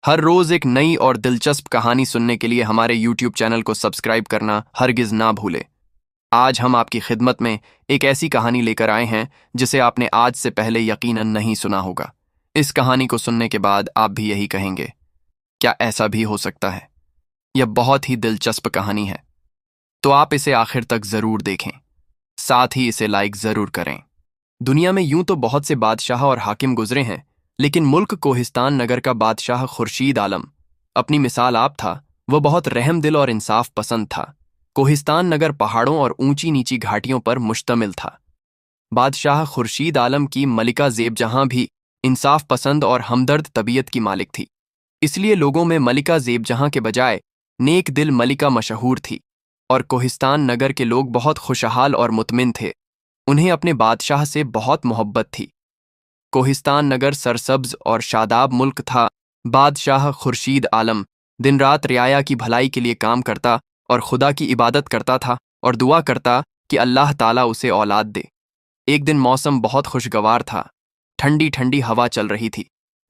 ہر روز ایک نئی اور دلچسپ کہانی سننے کے لیے ہمارے یوٹیوب چینل کو سبسکرائب کرنا ہرگز نہ بھولے۔ آج ہم آپ کی خدمت میں ایک ایسی کہانی لے کر آئے ہیں جسے آپ نے آج سے پہلے یقیناً نہیں سنا ہوگا۔ اس کہانی کو سننے کے بعد آپ بھی یہی کہیں گے، کیا ایسا بھی ہو سکتا ہے؟ یہ بہت ہی دلچسپ کہانی ہے، تو آپ اسے آخر تک ضرور دیکھیں، ساتھ ہی اسے لائک ضرور کریں۔ دنیا میں یوں تو بہت سے بادشاہ اور حاکم گزرے ہیں، لیکن ملک کوہستان نگر کا بادشاہ خورشید عالم اپنی مثال آپ تھا۔ وہ بہت رحم دل اور انصاف پسند تھا۔ کوہستان نگر پہاڑوں اور اونچی نیچی گھاٹیوں پر مشتمل تھا۔ بادشاہ خورشید عالم کی ملکہ زیب جہاں بھی انصاف پسند اور ہمدرد طبیعت کی مالک تھی، اس لیے لوگوں میں ملکہ زیب جہاں کے بجائے نیک دل ملکہ مشہور تھی، اور کوہستان نگر کے لوگ بہت خوشحال اور مطمئن تھے۔ انہیں اپنے بادشاہ سے بہت محبت تھی۔ کوہستان نگر سرسبز اور شاداب ملک تھا۔ بادشاہ خورشید عالم دن رات رعایا کی بھلائی کے لیے کام کرتا اور خدا کی عبادت کرتا تھا اور دعا کرتا کہ اللہ تعالیٰ اسے اولاد دے۔ ایک دن موسم بہت خوشگوار تھا، ٹھنڈی ٹھنڈی ہوا چل رہی تھی۔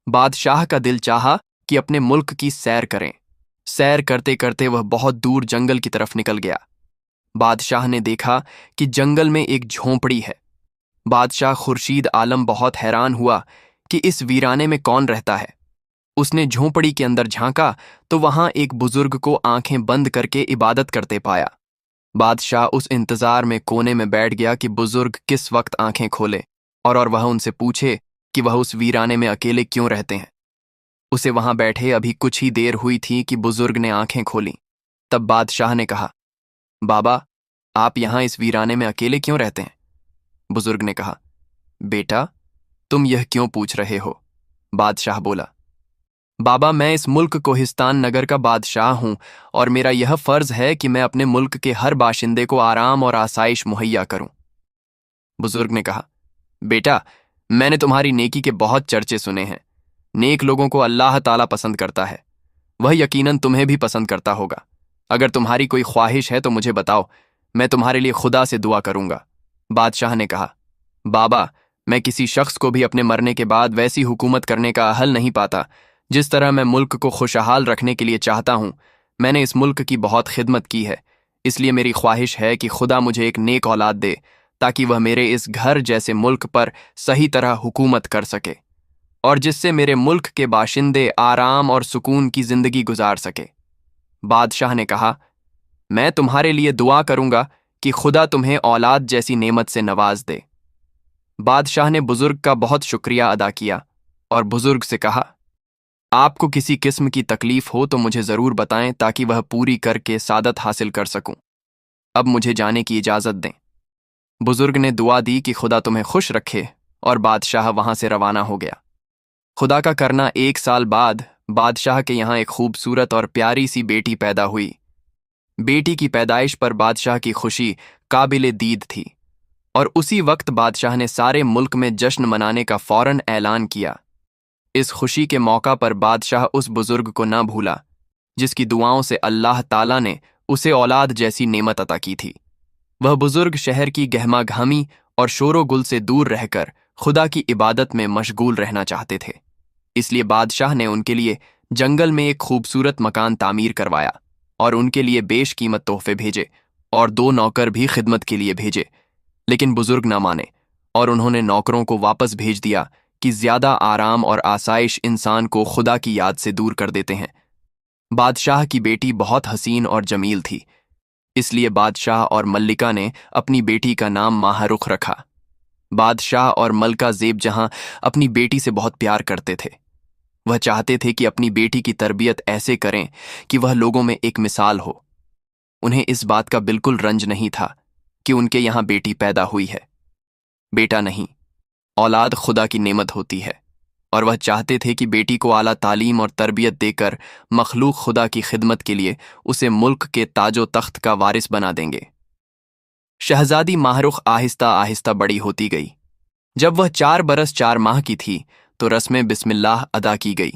بادشاہ کا دل چاہا کہ اپنے ملک کی سیر کریں۔ سیر کرتے کرتے وہ بہت دور جنگل کی طرف نکل گیا۔ بادشاہ نے دیکھا کہ جنگل میں ایک جھونپڑی ہے۔ بادشاہ خورشید عالم بہت حیران ہوا کہ اس ویرانے میں کون رہتا ہے۔ اس نے جھونپڑی کے اندر جھانکا تو وہاں ایک بزرگ کو آنکھیں بند کر کے عبادت کرتے پایا۔ بادشاہ اس انتظار میں کونے میں بیٹھ گیا کہ بزرگ کس وقت آنکھیں کھولے اور وہ ان سے پوچھے کہ وہ اس ویرانے میں اکیلے کیوں رہتے ہیں۔ اسے وہاں بیٹھے ابھی کچھ ہی دیر ہوئی تھی کہ بزرگ نے آنکھیں کھولیں۔ تب بادشاہ نے کہا، بابا، آپ یہاں اس ویرانے میں اکیلے کیوں رہتے ہیں؟ بزرگ نے کہا، بیٹا، تم یہ کیوں پوچھ رہے ہو؟ بادشاہ بولا، بابا، میں اس ملک کوہستان نگر کا بادشاہ ہوں اور میرا یہ فرض ہے کہ میں اپنے ملک کے ہر باشندے کو آرام اور آسائش مہیا کروں۔ بزرگ نے کہا، بیٹا، میں نے تمہاری نیکی کے بہت چرچے سنے ہیں۔ نیک لوگوں کو اللہ تعالیٰ پسند کرتا ہے، وہ یقیناً تمہیں بھی پسند کرتا ہوگا۔ اگر تمہاری کوئی خواہش ہے تو مجھے بتاؤ، میں تمہارے لیے خدا سے دعا کروں گا۔ بادشاہ نے کہا، بابا، میں کسی شخص کو بھی اپنے مرنے کے بعد ویسی حکومت کرنے کا اہل نہیں پاتا جس طرح میں ملک کو خوشحال رکھنے کے لیے چاہتا ہوں۔ میں نے اس ملک کی بہت خدمت کی ہے، اس لیے میری خواہش ہے کہ خدا مجھے ایک نیک اولاد دے تاکہ وہ میرے اس گھر جیسے ملک پر صحیح طرح حکومت کر سکے اور جس سے میرے ملک کے باشندے آرام اور سکون کی زندگی گزار سکے۔ بادشاہ نے کہا، میں تمہارے لیے دعا کروں گا کہ خدا تمہیں اولاد جیسی نعمت سے نواز دے۔ بادشاہ نے بزرگ کا بہت شکریہ ادا کیا اور بزرگ سے کہا، آپ کو کسی قسم کی تکلیف ہو تو مجھے ضرور بتائیں تاکہ وہ پوری کر کے سعادت حاصل کر سکوں۔ اب مجھے جانے کی اجازت دیں۔ بزرگ نے دعا دی کہ خدا تمہیں خوش رکھے اور بادشاہ وہاں سے روانہ ہو گیا۔ خدا کا کرنا 1 سال بعد بادشاہ کے یہاں ایک خوبصورت اور پیاری سی بیٹی پیدا ہوئی۔ بیٹی کی پیدائش پر بادشاہ کی خوشی قابل دید تھی، اور اسی وقت بادشاہ نے سارے ملک میں جشن منانے کا فوراً اعلان کیا۔ اس خوشی کے موقع پر بادشاہ اس بزرگ کو نہ بھولا جس کی دعاؤں سے اللہ تعالیٰ نے اسے اولاد جیسی نعمت عطا کی تھی۔ وہ بزرگ شہر کی گہما گہمی اور شور و گل سے دور رہ کر خدا کی عبادت میں مشغول رہنا چاہتے تھے، اس لیے بادشاہ نے ان کے لیے جنگل میں ایک خوبصورت مکان تعمیر کروایا اور ان کے لیے بیش قیمت تحفے بھیجے اور 2 نوکر بھی خدمت کے لیے بھیجے، لیکن بزرگ نہ مانے اور انہوں نے نوکروں کو واپس بھیج دیا کہ زیادہ آرام اور آسائش انسان کو خدا کی یاد سے دور کر دیتے ہیں۔ بادشاہ کی بیٹی بہت حسین اور جمیل تھی، اس لیے بادشاہ اور ملکہ نے اپنی بیٹی کا نام ماہ رخ رکھا۔ بادشاہ اور ملکہ زیب جہاں اپنی بیٹی سے بہت پیار کرتے تھے۔ وہ چاہتے تھے کہ اپنی بیٹی کی تربیت ایسے کریں کہ وہ لوگوں میں ایک مثال ہو۔ انہیں اس بات کا بالکل رنج نہیں تھا کہ ان کے یہاں بیٹی پیدا ہوئی ہے۔ بیٹا نہیں، اولاد خدا کی نعمت ہوتی ہے، اور وہ چاہتے تھے کہ بیٹی کو اعلیٰ تعلیم اور تربیت دے کر مخلوق خدا کی خدمت کے لیے اسے ملک کے تاج و تخت کا وارث بنا دیں گے۔ شہزادی ماہ رخ آہستہ آہستہ بڑی ہوتی گئی۔ جب وہ 4 برس 4 ماہ کی تھی تو رسم بسم اللہ ادا کی گئی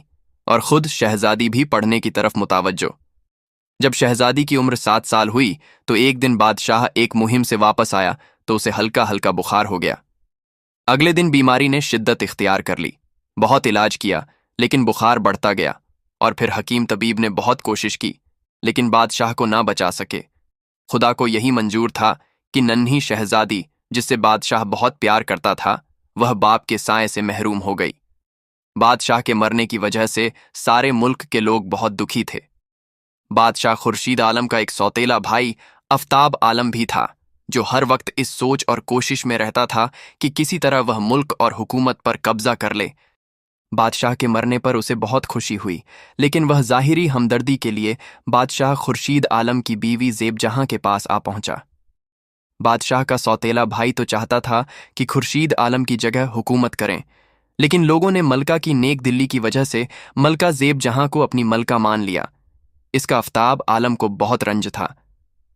اور خود شہزادی بھی پڑھنے کی طرف متوجہ۔ جب شہزادی کی عمر 7 سال ہوئی تو ایک دن بادشاہ ایک مہم سے واپس آیا تو اسے ہلکا ہلکا بخار ہو گیا۔ اگلے دن بیماری نے شدت اختیار کر لی۔ بہت علاج کیا لیکن بخار بڑھتا گیا और फिर हकीम तबीब ने बहुत कोशिश की, लेकिन बादशाह को ना बचा सके। खुदा को यही मंजूर था कि नन्ही शहजादी, जिससे बादशाह बहुत प्यार करता था, वह बाप के साए से महरूम हो गई। बादशाह के मरने की वजह से सारे मुल्क के लोग बहुत दुखी थे। बादशाह खुर्शीद आलम का एक सौतेला भाई आफ्ताब आलम भी था, जो हर वक्त इस सोच और कोशिश में रहता था कि किसी तरह वह मुल्क और हुकूमत पर कब्जा कर ले। बादशाह के मरने पर उसे बहुत खुशी हुई, लेकिन वह ज़ाहिरी हमदर्दी के लिए बादशाह खुर्शीद आलम की बीवी ज़ेबजहां के पास आ पहुंचा। बादशाह का सौतेला भाई तो चाहता था कि खुर्शीद आलम की जगह हुकूमत करें, लेकिन लोगों ने मलका की नेक दिल्ली की वजह से मलका ज़ेबजहां को अपनी मलका मान लिया। इसका आफ्ताब आलम को बहुत रंज था।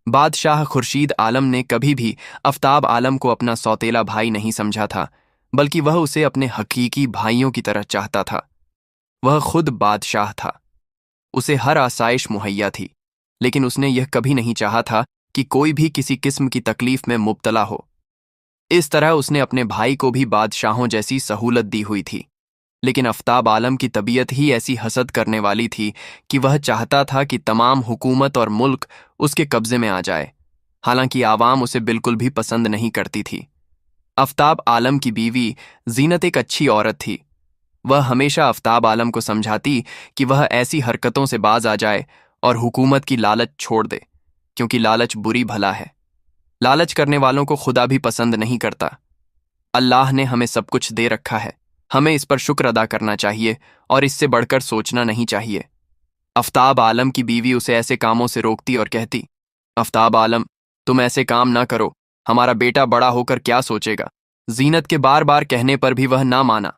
बादशाह खुर्शीद आलम ने कभी भी आफ्ताब आलम को अपना सौतेला भाई नहीं समझा था, बल्कि वह उसे अपने हकीकी भाइयों की तरह चाहता था। वह खुद बादशाह था, उसे हर आसाइश मुहैया थी, लेकिन उसने यह कभी नहीं चाहा था कि कोई भी किसी किस्म की तकलीफ में मुब्तला हो। इस तरह उसने अपने भाई को भी बादशाहों जैसी सहूलत दी हुई थी, लेकिन आफ्ताब आलम की तबीयत ही ऐसी हसद करने वाली थी कि वह चाहता था कि तमाम हुकूमत और मुल्क उसके कब्जे में आ जाए। हालांकि आवाम उसे बिल्कुल भी पसंद नहीं करती थी। आफ्ताब आलम की बीवी जीनत एक अच्छी औरत थी। वह हमेशा आफ्ताब आलम को समझाती कि वह ऐसी हरकतों से बाज आ जाए और हुकूमत की लालच छोड़ दे, क्योंकि लालच बुरी भला है। लालच करने वालों को खुदा भी पसंद नहीं करता। अल्लाह ने हमें सब कुछ दे रखा है, हमें इस पर शुक्र अदा करना चाहिए और इससे बढ़कर सोचना नहीं चाहिए। आफ्ताब आलम की बीवी उसे ऐसे कामों से रोकती और कहती, आफ्ताब आलम, तुम ऐसे काम ना करो, हमारा बेटा बड़ा होकर क्या सोचेगा। जीनत के बार बार कहने पर भी वह ना माना।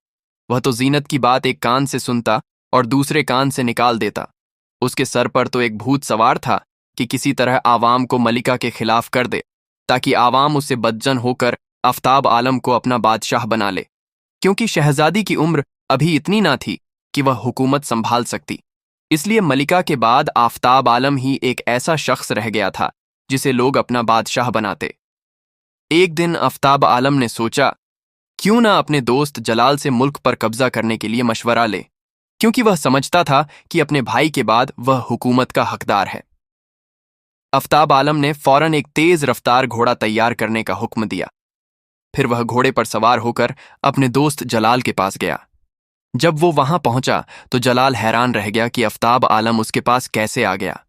वह तो जीनत की बात एक कान से सुनता और दूसरे कान से निकाल देता। उसके सर पर तो एक भूत सवार था कि किसी तरह आवाम को मलिका के खिलाफ कर दे, ताकि आवाम उससे बदजन होकर आफ्ताब आलम को अपना बादशाह बना ले, क्योंकि शहजादी की उम्र अभी इतनी ना थी कि वह हुकूमत संभाल सकती। इसलिए मलिका के बाद आफ्ताब आलम ही एक ऐसा शख्स रह गया था जिसे लोग अपना बादशाह बनाते। एक दिन आफ्ताब आलम ने सोचा, क्यों ना अपने दोस्त जलाल से मुल्क पर कब्जा करने के लिए मशवरा ले, क्योंकि वह समझता था कि अपने भाई के बाद वह हुकूमत का हकदार है। आफ्ताब आलम ने फौरन एक तेज रफ्तार घोड़ा तैयार करने का हुक्म दिया। फिर वह घोड़े पर सवार होकर अपने दोस्त जलाल के पास गया। जब वो वहां पहुंचा तो जलाल हैरान रह गया कि आफ्ताब आलम उसके पास कैसे आ गया।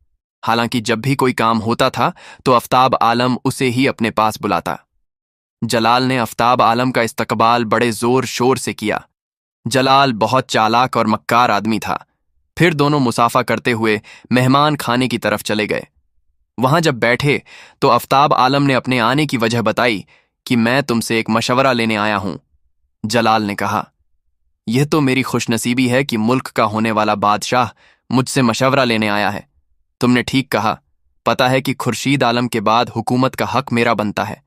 हालांकि जब भी कोई काम होता था तो आफ्ताब आलम उसे ही अपने पास बुलाता। जलाल ने आफ्ताब आलम का इस्तकबाल बड़े जोर शोर से किया। जलाल बहुत चालाक और मक्कार आदमी था। फिर दोनों मुसाफा करते हुए मेहमान खाने की तरफ चले गए। वहां जब बैठे तो आफ्ताब आलम ने अपने आने की वजह बताई कि मैं तुमसे एक मशवरा लेने आया हूं। जलाल ने कहा, यह तो मेरी खुशनसीबी है कि मुल्क का होने वाला बादशाह मुझसे मशवरा लेने आया है। तुमने ठीक कहा। पता है कि खुर्शीद आलम के बाद हुकूमत का हक मेरा बनता है।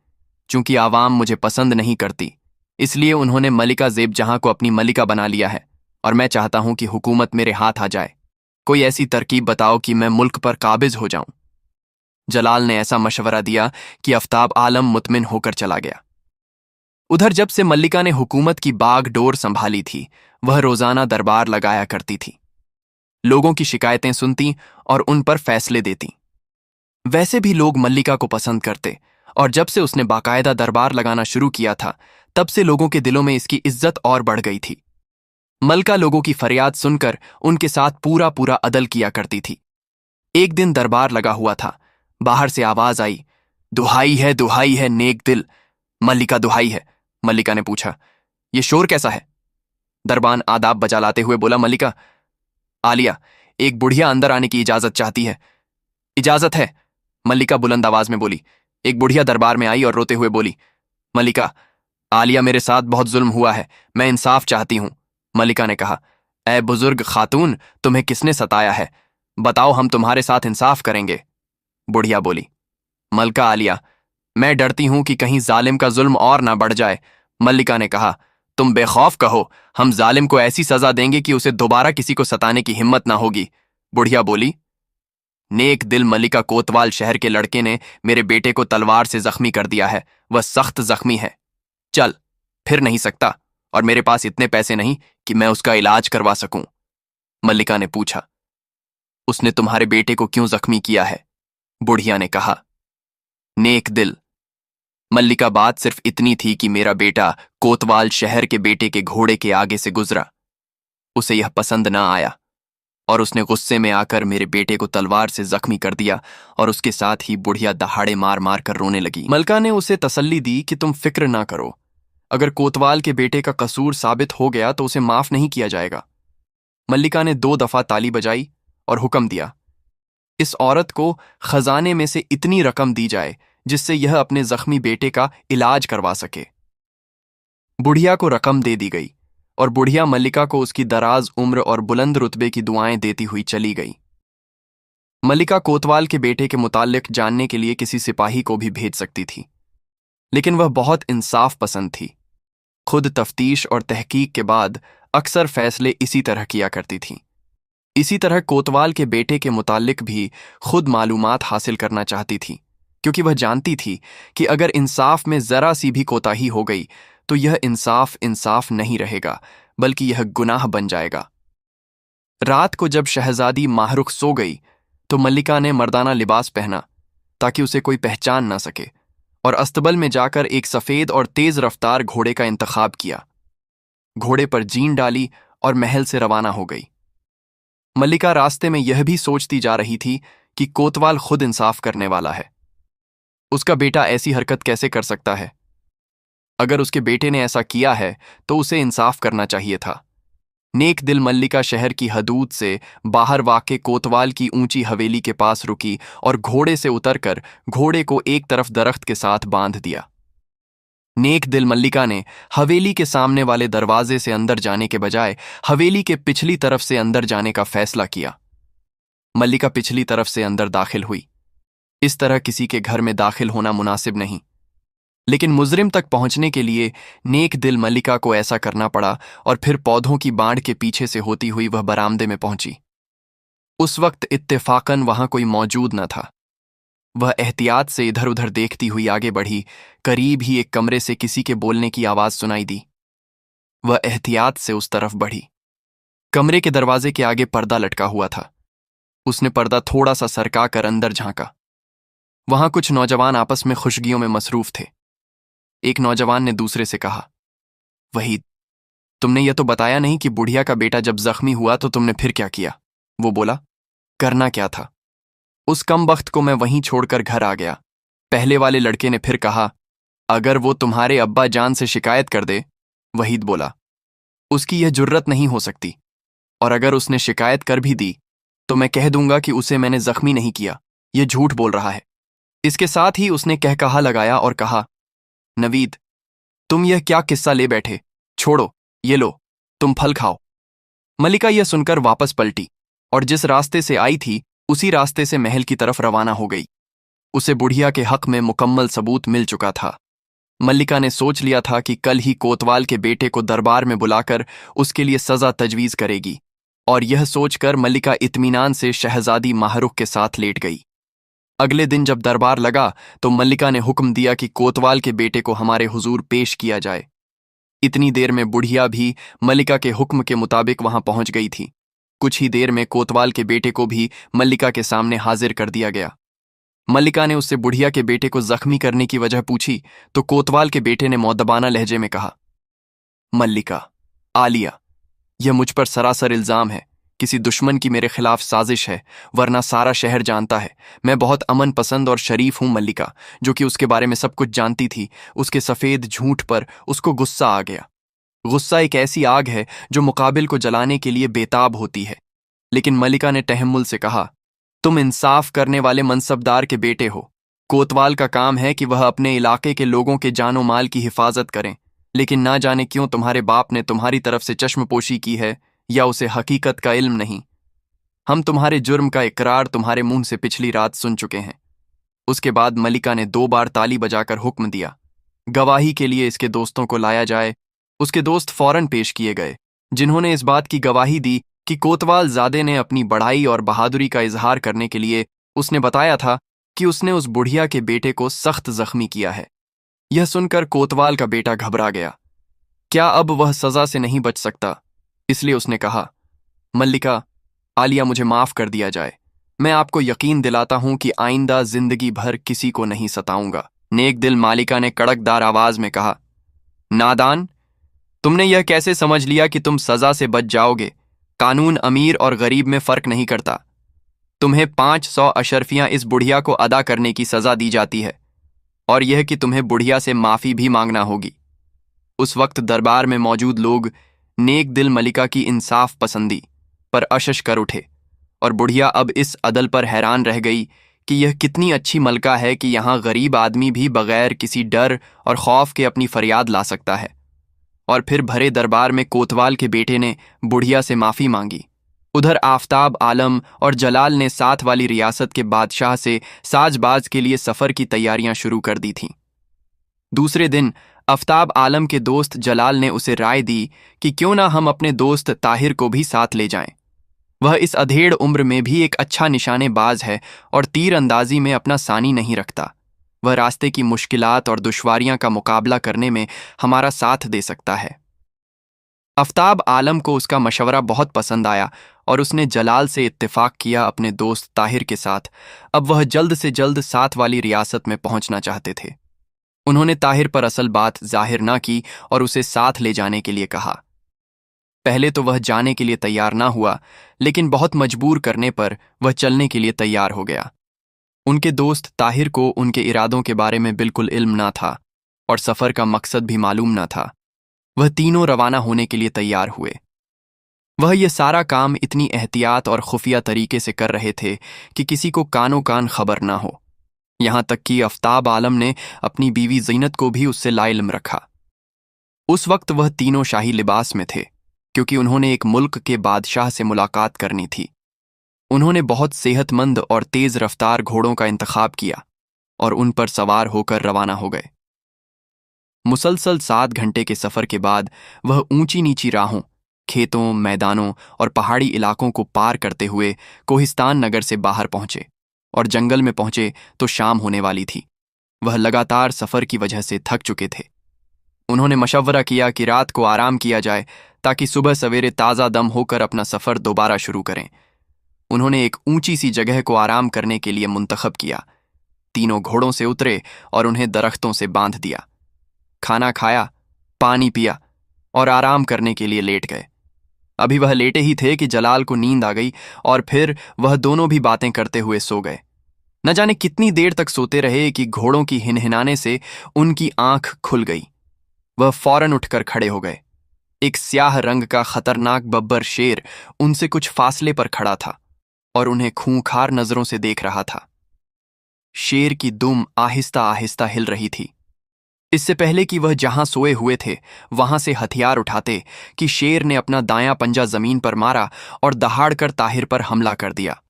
चूंकि आवाम मुझे पसंद नहीं करती, इसलिए उन्होंने मलिका ज़ेबजहां को अपनी मलिका बना लिया है और मैं चाहता हूं कि हुकूमत मेरे हाथ आ जाए। कोई ऐसी तरकीब बताओ कि मैं मुल्क पर काबिज हो जाऊं। जलाल ने ऐसा मशवरा दिया कि आफ्ताब आलम मुतमिन होकर चला गया। उधर जब से मल्लिका ने हुकूमत की बागडोर संभाली थी, वह रोजाना दरबार लगाया करती थी। लोगों की शिकायतें सुनती और उन पर फैसले देती। वैसे भी लोग मल्लिका को पसंद करते, और जब से उसने बाकायदा दरबार लगाना शुरू किया था, तब से लोगों के दिलों में इसकी इज्जत और बढ़ गई थी। मलका लोगों की फरियाद सुनकर उनके साथ पूरा पूरा अदल किया करती थी। एक दिन दरबार लगा हुआ था। बाहर से आवाज आई, दुहाई है नेक दिल। मल्लिका दुहाई है। मल्लिका ने पूछा, ये शोर कैसा है? दरबान आदाब बजा लाते हुए बोला, मल्लिका, आलिया, एक बुढ़िया अंदर आने की इजाजत चाहती है। इजाजत है, मल्लिका बुलंद आवाज में बोली। एक बुढ़िया दरबार में आई और रोते हुए बोली, मल्लिका, आलिया मेरे साथ बहुत जुल्म हुआ है, मैं इंसाफ चाहती हूं। मल्लिका ने कहा, ऐ बुजुर्ग खातून, तुम्हें किसने सताया है? बताओ, हम तुम्हारे साथ इंसाफ करेंगे। बुढ़िया बोली, मलका आलिया, मैं डरती हूं कि कहीं जालिम का जुल्म और ना बढ़ जाए। मल्लिका ने कहा, तुम बेखौफ कहो, हम जालिम को ऐसी सजा देंगे कि उसे दोबारा किसी को सताने की हिम्मत ना होगी। बुढ़िया बोली, नेक दिल मल्लिका, कोतवाल शहर के लड़के ने मेरे बेटे को तलवार से जख्मी कर दिया है। वह सख्त जख्मी है, चल फिर नहीं सकता, और मेरे पास इतने पैसे नहीं कि मैं उसका इलाज करवा सकूं। मल्लिका ने पूछा, उसने तुम्हारे बेटे को क्यों जख्मी किया है? बुढ़िया ने कहा। नेक दिल। मल्लिका, बात सिर्फ इतनी थी कि मेरा बेटा कोतवाल शहर के बेटे के घोड़े के आगे से गुजरा। उसे यह पसंद न आया और उसने गुस्से में आकर मेरे बेटे को तलवार से जख्मी कर दिया और उसके साथ ही बुढ़िया दहाड़े मार मार कर रोने लगी। मलका ने उसे तसल्ली दी कि तुम फिक्र ना करो, अगर कोतवाल के बेटे का कसूर साबित हो गया तो उसे माफ नहीं किया जाएगा। मल्लिका ने 2 दफा ताली बजाई और हुक्म दिया, इस औरत को खजाने में से इतनी रकम दी जाए जिससे यह अपने जख्मी बेटे का इलाज करवा सके। बुढ़िया को रकम दे दी गई और बुढ़िया मल्लिका को उसकी दराज उम्र और बुलंद रुतबे की दुआएं देती हुई चली गई। मल्लिका कोतवाल के बेटे के मुताल्लिक जानने के लिए किसी सिपाही को भी भेज सकती थी, लेकिन वह बहुत इंसाफ पसंद थी। खुद तफ्तीश और तहकीक के बाद अक्सर फैसले इसी तरह किया करती थी। इसी तरह कोतवाल के बेटे के मुताल्लिक भी खुद मालूमात हासिल करना चाहती थी, क्योंकि वह जानती थी कि अगर इंसाफ में जरा सी भी कोताही हो गई तो यह इंसाफ नहीं रहेगा, बल्कि यह गुनाह बन जाएगा। रात को जब शहजादी माहरुख सो गई तो मल्लिका ने मर्दाना लिबास पहना ताकि उसे कोई पहचान न सके और अस्तबल में जाकर एक सफेद और तेज रफ्तार घोड़े का इंतखाब किया। घोड़े पर जीन डाली और महल से रवाना हो गई। मल्लिका रास्ते में यह भी सोचती जा रही थी कि कोतवाल खुद इंसाफ करने वाला है। उसका बेटा ऐसी हरकत कैसे कर सकता है? अगर उसके बेटे ने ऐसा किया है तो उसे इंसाफ करना चाहिए था। नेक दिल मल्लिका शहर की हदूद से बाहर वाक़े कोतवाल की ऊंची हवेली के पास रुकी और घोड़े से उतरकर घोड़े को एक तरफ दरख्त के साथ बांध दिया। नेक दिल मल्लिका ने हवेली के सामने वाले दरवाजे से अंदर जाने के बजाय हवेली के पिछली तरफ से अंदर जाने का फैसला किया। मल्लिका पिछली तरफ से अंदर दाखिल हुई। इस तरह किसी के घर में दाखिल होना मुनासिब नहीं, लेकिन मुजरिम तक पहुंचने के लिए नेक दिल मल्लिका को ऐसा करना पड़ा और फिर पौधों की बाड़ के पीछे से होती हुई वह बरामदे में पहुंची। उस वक्त इत्तेफाकन वहां कोई मौजूद न था। वह एहतियात से इधर उधर देखती हुई आगे बढ़ी। करीब ही एक कमरे से किसी के बोलने की आवाज सुनाई दी। वह एहतियात से उस तरफ बढ़ी। कमरे के दरवाजे के आगे पर्दा लटका हुआ था। उसने पर्दा थोड़ा सा सरका कर अंदर झांका। वहां कुछ नौजवान आपस में खुशगियों में मसरूफ थे। एक नौजवान ने दूसरे से कहा, वहीद, तुमने यह तो बताया नहीं कि बुढ़िया का बेटा जब जख्मी हुआ तो तुमने फिर क्या किया? वो बोला, करना क्या था, उस कम वक्त को मैं वहीं छोड़कर घर आ गया। पहले वाले लड़के ने फिर कहा, अगर वो तुम्हारे अब्बा जान से शिकायत कर दे। वहीद बोला, उसकी यह जुर्रत नहीं हो सकती, और अगर उसने शिकायत कर भी दी तो मैं कह दूंगा कि उसे मैंने जख्मी नहीं किया, यह झूठ बोल रहा है। इसके साथ ही उसने कहकहा लगाया और कहा, नवीद, तुम यह क्या किस्सा ले बैठे? छोड़ो, ये लो, तुम फल खाओ। मल्लिका यह सुनकर वापस पलटी और जिस रास्ते से आई थी उसी रास्ते से महल की तरफ रवाना हो गई। उसे बुढ़िया के हक में मुकम्मल सबूत मिल चुका था। मल्लिका ने सोच लिया था कि कल ही कोतवाल के बेटे को दरबार में बुलाकर उसके लिए सजा तजवीज़ करेगी, और यह सोचकर मल्लिका इत्मीनान से शहजादी माहरुख के साथ लेट गई। अगले दिन जब दरबार लगा तो मल्लिका ने हुक्म दिया कि कोतवाल के बेटे को हमारे हुजूर पेश किया जाए। इतनी देर में बुढ़िया भी मल्लिका के हुक्म के मुताबिक वहां पहुंच गई थी। कुछ ही देर में कोतवाल के बेटे को भी मल्लिका के सामने हाजिर कर दिया गया। मल्लिका ने उससे बुढ़िया के बेटे को जख्मी करने की वजह पूछी तो कोतवाल के बेटे ने मौदबाना लहजे में कहा, मल्लिका, आलिया, यह मुझ पर सरासर इल्जाम है, किसी दुश्मन की मेरे खिलाफ साजिश है, वरना सारा शहर जानता है मैं बहुत अमन पसंद और शरीफ हूं। मल्लिका, जो कि उसके बारे में सब कुछ जानती थी, उसके सफेद झूठ पर उसको गुस्सा आ गया। गुस्सा एक ऐसी आग है जो मुकाबिल को जलाने के लिए बेताब होती है। लेकिन मल्लिका ने तहम्मुल से कहा, तुम इंसाफ करने वाले मनसबदार के बेटे हो। कोतवाल का काम है कि वह अपने इलाके के लोगों के जानो माल की हिफाजत करें, लेकिन ना जाने क्यों तुम्हारे बाप ने तुम्हारी तरफ से चश्मपोशी की है या उसे हकीकत का इल्म नहीं। हम तुम्हारे जुर्म का इकरार तुम्हारे मुंह से पिछली रात सुन चुके हैं। उसके बाद मल्लिका ने 2 बार ताली बजाकर हुक्म दिया, गवाही के लिए इसके दोस्तों को लाया जाए। उसके दोस्त फौरन पेश किए गए, जिन्होंने इस बात की गवाही दी कि कोतवाल ज़ादे ने अपनी बढ़ाई और बहादुरी का इजहार करने के लिए उसने बताया था कि उसने उस बुढ़िया के बेटे को सख्त जख्मी किया है। यह सुनकर कोतवाल का बेटा घबरा गया। क्या अब वह सजा से नहीं बच सकता? इसलिए उसने कहा, मल्लिका, आलिया, मुझे माफ कर दिया जाए, मैं आपको यकीन दिलाता हूं कि आइंदा जिंदगी भर किसी को नहीं सताऊंगा। नेक दिल मालिका ने कड़कदार आवाज में कहा। नादान, तुमने यह कैसे समझ लिया कि तुम सजा से बच जाओगे? कानून अमीर और गरीब में फर्क नहीं करता। तुम्हें 500 अशरफियां इस बुढ़िया को अदा करने की सजा दी जाती है, और यह कि तुम्हें बुढ़िया से माफी भी मांगना होगी। उस वक्त दरबार में मौजूद लोग नेक दिल मलिका की इंसाफ पसंदी पर अशश कर उठे, और बुढ़िया अब इस अदल पर हैरान रह गई कि यह कितनी अच्छी मलका है कि यहाँ गरीब आदमी भी बगैर किसी डर और खौफ के अपनी फरियाद ला सकता है। और फिर भरे दरबार में कोतवाल के बेटे ने बुढ़िया से माफ़ी मांगी। उधर आफताब आलम और जलाल ने साथ वाली रियासत के बादशाह से साजबाज के लिए सफ़र की तैयारियां शुरू कर दी थीं। दूसरे दिन आफताब आलम के दोस्त जलाल ने उसे राय दी कि क्यों ना हम अपने दोस्त ताहिर को भी साथ ले जाएं। वह इस अधेड़ उम्र में भी एक अच्छा निशानेबाज है और तीर अंदाजी में अपना सानी नहीं रखता। वह रास्ते की मुश्किलात और दुश्वारियां का मुकाबला करने में हमारा साथ दे सकता है। आफताब आलम को उसका मशवरा बहुत पसंद आया और उसने जलाल से इत्तेफाक किया अपने दोस्त ताहिर के साथ। अब वह जल्द से जल्द साथ वाली रियासत में पहुंचना चाहते थे। उन्होंने ताहिर पर असल बात जाहिर ना की और उसे साथ ले जाने के लिए कहा। पहले तो वह जाने के लिए तैयार ना हुआ, लेकिन बहुत मजबूर करने पर वह चलने के लिए तैयार हो गया। उनके दोस्त ताहिर को उनके इरादों के बारे में बिल्कुल इल्म ना था और सफ़र का मकसद भी मालूम ना था। वह तीनों रवाना होने के लिए तैयार हुए। वह यह सारा काम इतनी एहतियात और खुफिया तरीके से कर रहे थे कि किसी को कानो कान खबर ना हो। यहाँ तक कि आफताब आलम ने अपनी बीवी ज़ीनत को भी उससे लाइल्म रखा। उस वक्त वह तीनों शाही लिबास में थे, क्योंकि उन्होंने एक मुल्क के बादशाह से मुलाकात करनी थी। उन्होंने बहुत सेहतमंद और तेज रफ्तार घोड़ों का इंतखाब किया और उन पर सवार होकर रवाना हो गए। मुसलसल 7 घंटे के सफ़र के बाद वह ऊंची नीची राहों, खेतों, मैदानों और पहाड़ी इलाकों को पार करते हुए कोहिस्तान नगर से बाहर पहुंचे, और जंगल में पहुंचे तो शाम होने वाली थी। वह लगातार सफ़र की वजह से थक चुके थे। उन्होंने मशवरा किया कि रात को आराम किया जाए ताकि सुबह सवेरे ताज़ा दम होकर अपना सफ़र दोबारा शुरू करें। उन्होंने एक ऊंची सी जगह को आराम करने के लिए मुंतखब किया। तीनों घोड़ों से उतरे और उन्हें दरख्तों से बांध दिया। खाना खाया, पानी पिया और आराम करने के लिए लेट गए। अभी वह लेटे ही थे कि जलाल को नींद आ गई और फिर वह दोनों भी बातें करते हुए सो गए। न जाने कितनी देर तक सोते रहे कि घोड़ों की हिनहिनाने से उनकी आंख खुल गई। वह फौरन उठकर खड़े हो गए। एक स्याह रंग का खतरनाक बब्बर शेर उनसे कुछ फासले पर खड़ा था और उन्हें खूंखार नजरों से देख रहा था। शेर की दुम आहिस्ता आहिस्ता हिल रही थी। इससे पहले कि वह जहां सोए हुए थे वहां से हथियार उठाते कि शेर ने अपना दायां पंजा जमीन पर मारा और दहाड़कर ताहिर पर हमला कर दिया।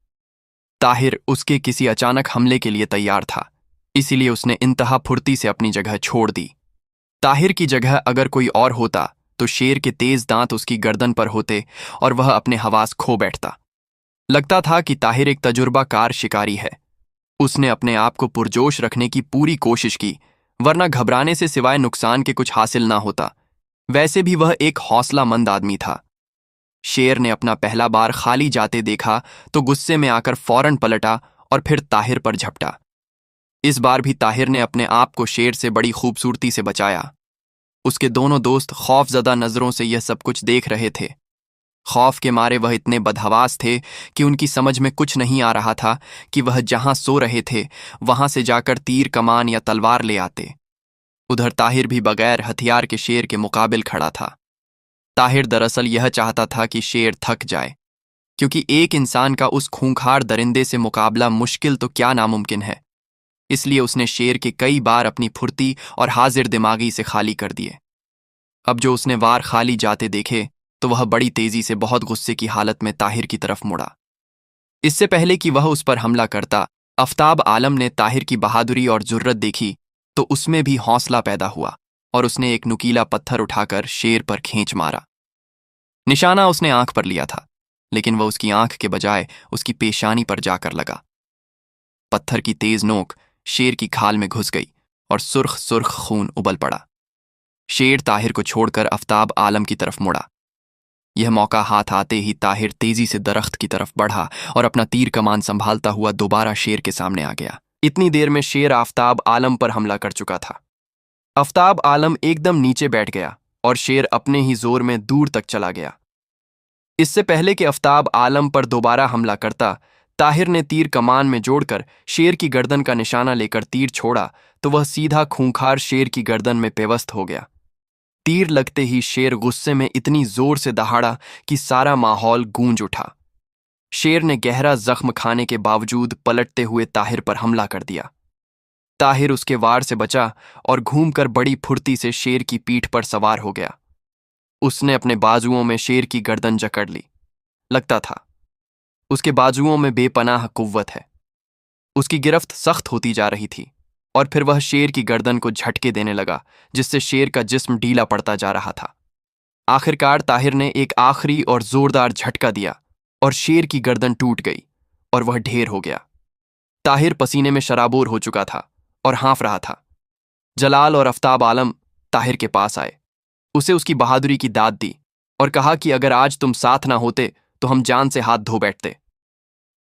ताहिर उसके किसी अचानक हमले के लिए तैयार था, इसीलिए उसने इंतहा फुर्ती से अपनी जगह छोड़ दी। ताहिर की जगह अगर कोई और होता तो शेर के तेज दांत उसकी गर्दन पर होते और वह अपने हवास खो बैठता। लगता था कि ताहिर एक तजुर्बाकार शिकारी है। उसने अपने आप को पुरजोश रखने की पूरी कोशिश की, वरना घबराने से सिवाय नुकसान के कुछ हासिल ना होता। वैसे भी वह एक हौसलामंद आदमी था। शेर ने अपना पहला बार खाली जाते देखा तो गुस्से में आकर फौरन पलटा और फिर ताहिर पर झपटा। इस बार भी ताहिर ने अपने आप को शेर से बड़ी खूबसूरती से बचाया। उसके दोनों दोस्त खौफजदा नजरों से यह सब कुछ देख रहे थे। खौफ के मारे वह इतने बदहवास थे कि उनकी समझ में कुछ नहीं आ रहा था कि वह जहां सो रहे थे वहां से जाकर तीर कमान या तलवार ले आते। उधर ताहिर भी बगैर हथियार के शेर के मुकाबिल खड़ा था। ताहिर दरअसल यह चाहता था कि शेर थक जाए, क्योंकि एक इंसान का उस खूंखार दरिंदे से मुकाबला मुश्किल तो क्या नामुमकिन है। इसलिए उसने शेर के कई बार अपनी फुर्ती और हाजिर दिमागी से खाली कर दिए। अब जो उसने वार खाली जाते देखे तो वह बड़ी तेजी से बहुत गुस्से की हालत में ताहिर की तरफ मुड़ा। इससे पहले कि वह उस पर हमला करता, आफताब आलम ने ताहिर की बहादुरी और जुर्रत देखी तो उसमें भी हौसला पैदा हुआ और उसने एक नुकीला पत्थर उठाकर शेर पर खींच मारा। निशाना उसने आंख पर लिया था, लेकिन वह उसकी आंख के बजाय उसकी पेशानी पर जाकर लगा। पत्थर की तेज नोक शेर की खाल में घुस गई और सुर्ख सुर्ख खून उबल पड़ा। शेर ताहिर को छोड़कर आफताब आलम की तरफ मुड़ा। यह मौका हाथ आते ही ताहिर तेजी से दरख्त की तरफ बढ़ा और अपना तीर कमान संभालता हुआ दोबारा शेर के सामने आ गया। इतनी देर में शेर आफताब आलम पर हमला कर चुका था। आफताब आलम एकदम नीचे बैठ गया और शेर अपने ही जोर में दूर तक चला गया। इससे पहले कि आफताब आलम पर दोबारा हमला करता, ताहिर ने तीर कमान में जोड़कर शेर की गर्दन का निशाना लेकर तीर छोड़ा तो वह सीधा खूंखार शेर की गर्दन में पेवस्त हो गया। तीर लगते ही शेर गुस्से में इतनी जोर से दहाड़ा कि सारा माहौल गूंज उठा। शेर ने गहरा जख्म खाने के बावजूद पलटते हुए ताहिर पर हमला कर दिया। ताहिर उसके वार से बचा और घूमकर बड़ी फुर्ती से शेर की पीठ पर सवार हो गया। उसने अपने बाजुओं में शेर की गर्दन जकड़ ली। लगता था उसके बाजुओं में बेपनाह कुव्वत है। उसकी गिरफ्त सख्त होती जा रही थी और फिर वह शेर की गर्दन को झटके देने लगा, जिससे शेर का जिस्म ढीला पड़ता जा रहा था। आखिरकार ताहिर ने एक आखिरी और जोरदार झटका दिया और शेर की गर्दन टूट गई और वह ढेर हो गया। ताहिर पसीने में शराबोर हो चुका था और हाँफ रहा था। जलाल और आफताब आलम ताहिर के पास आए, उसे उसकी बहादुरी की दाद दी और कहा कि अगर आज तुम साथ ना होते तो हम जान से हाथ धो बैठते।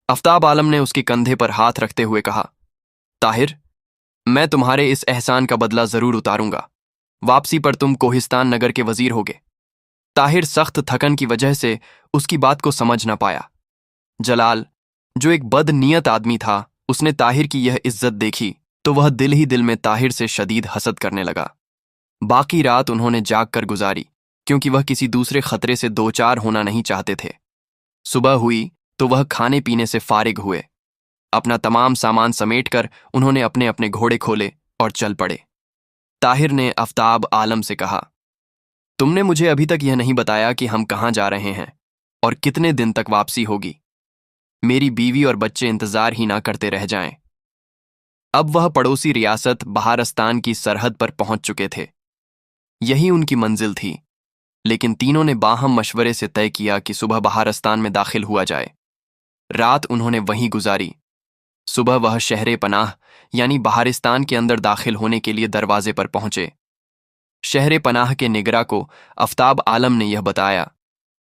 आफताब आलम ने उसके कंधे पर हाथ रखते हुए कहा, ताहिर, मैं तुम्हारे इस एहसान का बदला जरूर उतारूंगा। वापसी पर तुम कोहिस्तान नगर के वजीर होगे। ताहिर सख्त थकन की वजह से उसकी बात को समझ न पाया। जलाल, जो एक बदनीयत आदमी था, उसने ताहिर की यह इज्जत देखी तो वह दिल ही दिल में ताहिर से शदीद हसद करने लगा। बाकी रात उन्होंने जाग कर गुजारी, क्योंकि वह किसी दूसरे खतरे से दो चार होना नहीं चाहते थे। सुबह हुई तो वह खाने पीने से फारिग हुए। अपना तमाम सामान समेटकर उन्होंने अपने अपने घोड़े खोले और चल पड़े। ताहिर ने आफताब आलम से कहा, तुमने मुझे अभी तक यह नहीं बताया कि हम कहाँ जा रहे हैं और कितने दिन तक वापसी होगी। मेरी बीवी और बच्चे इंतजार ही ना करते रह जाएं। अब वह पड़ोसी रियासत बहारस्तान की सरहद पर पहुंच चुके थे। यही उनकी मंजिल थी, लेकिन तीनों ने बाहम मशवरे से तय किया कि सुबह बहारस्तान में दाखिल हुआ जाए। रात उन्होंने वहीं गुजारी। सुबह वह शहरे पनाह यानी बहारिस्तान के अंदर दाखिल होने के लिए दरवाजे पर पहुंचे। शहरे पनाह के निगरा को आफताब आलम ने यह बताया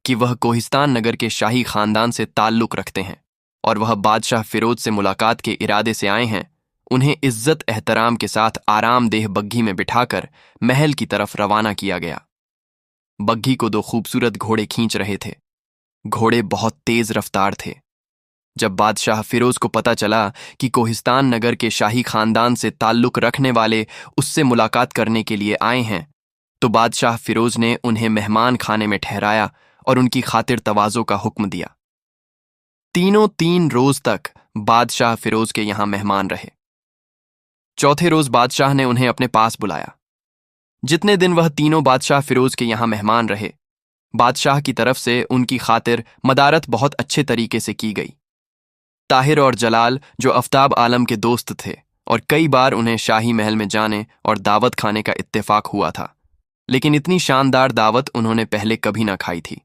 कि वह कोहिस्तान नगर के शाही खानदान से ताल्लुक रखते हैं और वह बादशाह फिरोज से मुलाकात के इरादे से आए हैं। उन्हें इज्जत एहतराम के साथ आरामदेह बग्घी में बिठाकर महल की तरफ रवाना किया गया। बग्घी को दो खूबसूरत घोड़े खींच रहे थे। घोड़े बहुत तेज रफ्तार थे। जब बादशाह फिरोज को पता चला कि कोहिस्तान नगर के शाही खानदान से ताल्लुक रखने वाले उससे मुलाकात करने के लिए आए हैं, तो बादशाह फिरोज ने उन्हें मेहमान खाने में ठहराया और उनकी खातिर तवाज़ो का हुक्म दिया। तीनों 3 रोज तक बादशाह फिरोज के यहां मेहमान रहे। चौथे रोज बादशाह ने उन्हें अपने पास बुलाया। जितने दिन वह तीनों बादशाह फिरोज के यहां मेहमान रहे, बादशाह की तरफ से उनकी खातिर मदारत बहुत अच्छे तरीके से की गई। ताहिर और जलाल, जो आफताब आलम के दोस्त थे और कई बार उन्हें शाही महल में जाने और दावत खाने का इत्तेफाक हुआ था, लेकिन इतनी शानदार दावत उन्होंने पहले कभी ना खाई थी।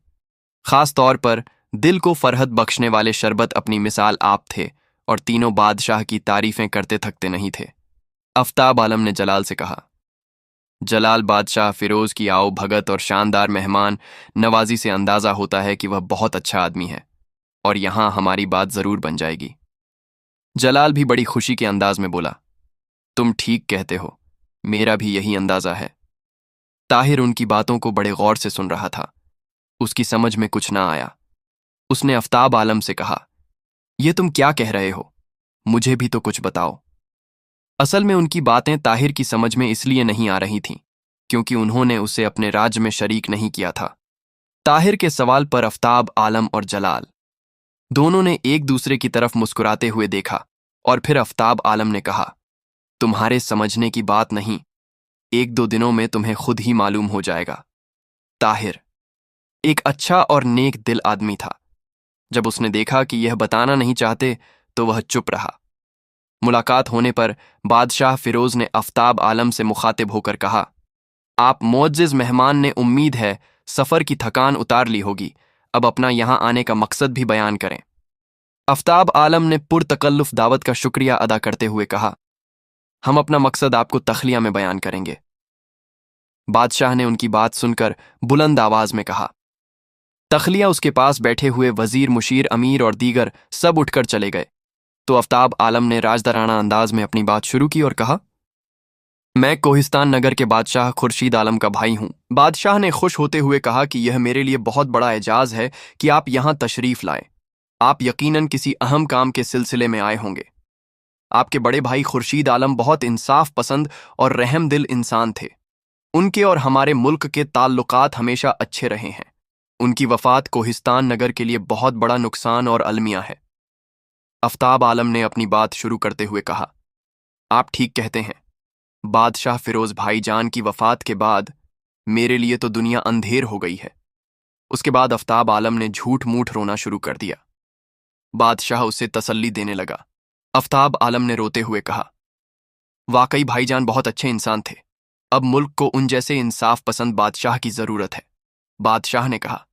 खास तौर पर दिल को फरहत बख्शने वाले शरबत अपनी मिसाल आप थे और तीनों बादशाह की तारीफें करते थकते नहीं थे। आफताब आलम ने जलाल से कहा, जलाल, बादशाह फिरोज की आओ भगत और शानदार मेहमान नवाजी से अंदाजा होता है कि वह बहुत अच्छा आदमी है और यहां हमारी बात जरूर बन जाएगी। जलाल भी बड़ी खुशी के अंदाज में बोला, तुम ठीक कहते हो, मेरा भी यही अंदाजा है। ताहिर उनकी बातों को बड़े गौर से सुन रहा था। उसकी समझ में कुछ ना आया। उसने आफताब आलम से कहा, यह तुम क्या कह रहे हो? मुझे भी तो कुछ बताओ। असल में उनकी बातें ताहिर की समझ में इसलिए नहीं आ रही थीं क्योंकि उन्होंने उसे अपने राज्य में शरीक नहीं किया था। ताहिर के सवाल पर आफताब आलम और जलाल दोनों ने एक दूसरे की तरफ मुस्कुराते हुए देखा और फिर आफताब आलम ने कहा, तुम्हारे समझने की बात नहीं, 1-2 दिनों में तुम्हें खुद ही मालूम हो जाएगा। ताहिर एक अच्छा और नेक दिल आदमी था। जब उसने देखा कि यह बताना नहीं चाहते तो वह चुप रहा। मुलाकात होने पर बादशाह फिरोज ने आफताब आलम से मुखातिब होकर कहा, आप मुअज्जिज मेहमान ने उम्मीद है सफर की थकान उतार ली होगी, अब अपना यहां आने का मकसद भी बयान करें। आफताब आलम ने पुरतकल्लुफ दावत का शुक्रिया अदा करते हुए कहा, हम अपना मकसद आपको तखलिया में बयान करेंगे। बादशाह ने उनकी बात सुनकर बुलंद आवाज में कहा, तखलिया उसके पास बैठे हुए वजीर, मुशीर, अमीर और दीगर सब उठकर चले गए तो आफ्ताब आलम ने राजदराना अंदाज में अपनी बात शुरू की और कहा, मैं कोहिस्तान नगर के बादशाह खुर्शीद आलम का भाई हूँ। बादशाह ने खुश होते हुए कहा कि यह मेरे लिए बहुत बड़ा एजाज है कि आप यहाँ तशरीफ लाए। आप यकीनन किसी अहम काम के सिलसिले में आए होंगे। आपके बड़े भाई खुर्शीद आलम बहुत इंसाफ पसंद और रहम दिल इंसान थे। उनके और हमारे मुल्क के ताल्लुकात हमेशा अच्छे रहे हैं। उनकी वफात कोहिस्तान नगर के लिए बहुत बड़ा नुकसान और अलमिया है। आफ्ताब आलम ने अपनी बात शुरू करते हुए कहा, आप ठीक कहते हैं। बादशाह फिरोज भाईजान की वफात के बाद मेरे लिए तो दुनिया अंधेर हो गई है। उसके बाद आफ्ताब आलम ने झूठ मूठ रोना शुरू कर दिया। बादशाह उसे तसल्ली देने लगा। आफ्ताब आलम ने रोते हुए कहा, वाकई भाईजान बहुत अच्छे इंसान थे। अब मुल्क को उन जैसे इंसाफ पसंद बादशाह की जरूरत है। बादशाह ने कहा,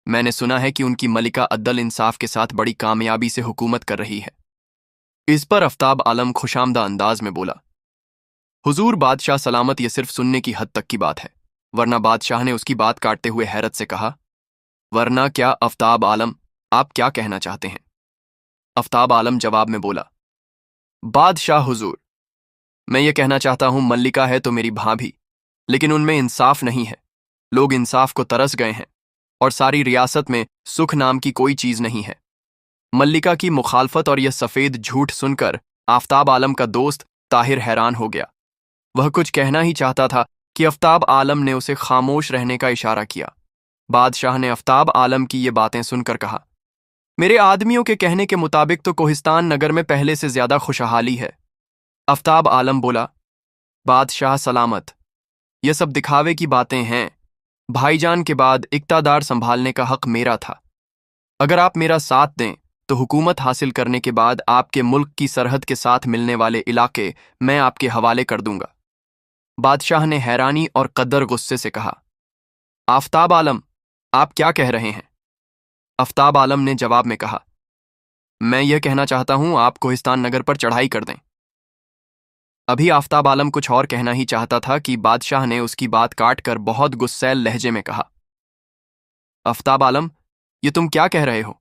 मैंने सुना है कि उनकी मलिका अद्दल इंसाफ के साथ बड़ी कामयाबी से हुकूमत कर रही है। इस पर आफ्ताब आलम खुशामदा अंदाज में बोला, हुजूर बादशाह सलामत, ये सिर्फ सुनने की हद तक की बात है। वरना बादशाह ने उसकी बात काटते हुए हैरत से कहा, वरना क्या आफ्ताब आलम, आप क्या कहना चाहते हैं? आफ्ताब आलम जवाब में बोला, बादशाह हुजूर, मैं ये कहना चाहता हूं मल्लिका है तो मेरी भाभी, लेकिन उनमें इंसाफ नहीं है। लोग इंसाफ को तरस गए हैं और सारी रियासत में सुख नाम की कोई चीज नहीं है। मल्लिका की मुखालफत और यह सफेद झूठ सुनकर आफ्ताब आलम का दोस्त ताहिर हैरान हो गया। वह कुछ कहना ही चाहता था कि आफ्ताब आलम ने उसे खामोश रहने का इशारा किया। बादशाह ने आफ्ताब आलम की ये बातें सुनकर कहा, मेरे आदमियों के कहने के मुताबिक तो कोहिस्तान नगर में पहले से ज्यादा खुशहाली है। आफ्ताब आलम बोला, बादशाह सलामत, यह सब दिखावे की बातें हैं। भाईजान के बाद इक्तादार संभालने का हक मेरा था। अगर आप मेरा साथ दें तो हुकूमत हासिल करने के बाद आपके मुल्क की सरहद के साथ मिलने वाले इलाके मैं आपके हवाले कर दूंगा। बादशाह ने हैरानी और कद्दर गुस्से से कहा, आफ्ताब आलम, आप क्या कह रहे हैं? आफ्ताब आलम ने जवाब में कहा, मैं यह कहना चाहता हूं आप कोहिस्तान नगर पर चढ़ाई कर दें। अभी आफ्ताब आलम कुछ और कहना ही चाहता था कि बादशाह ने उसकी बात काट कर बहुत गुस्सैल लहजे में कहा, आफ्ताब आलम, ये तुम क्या कह रहे हो?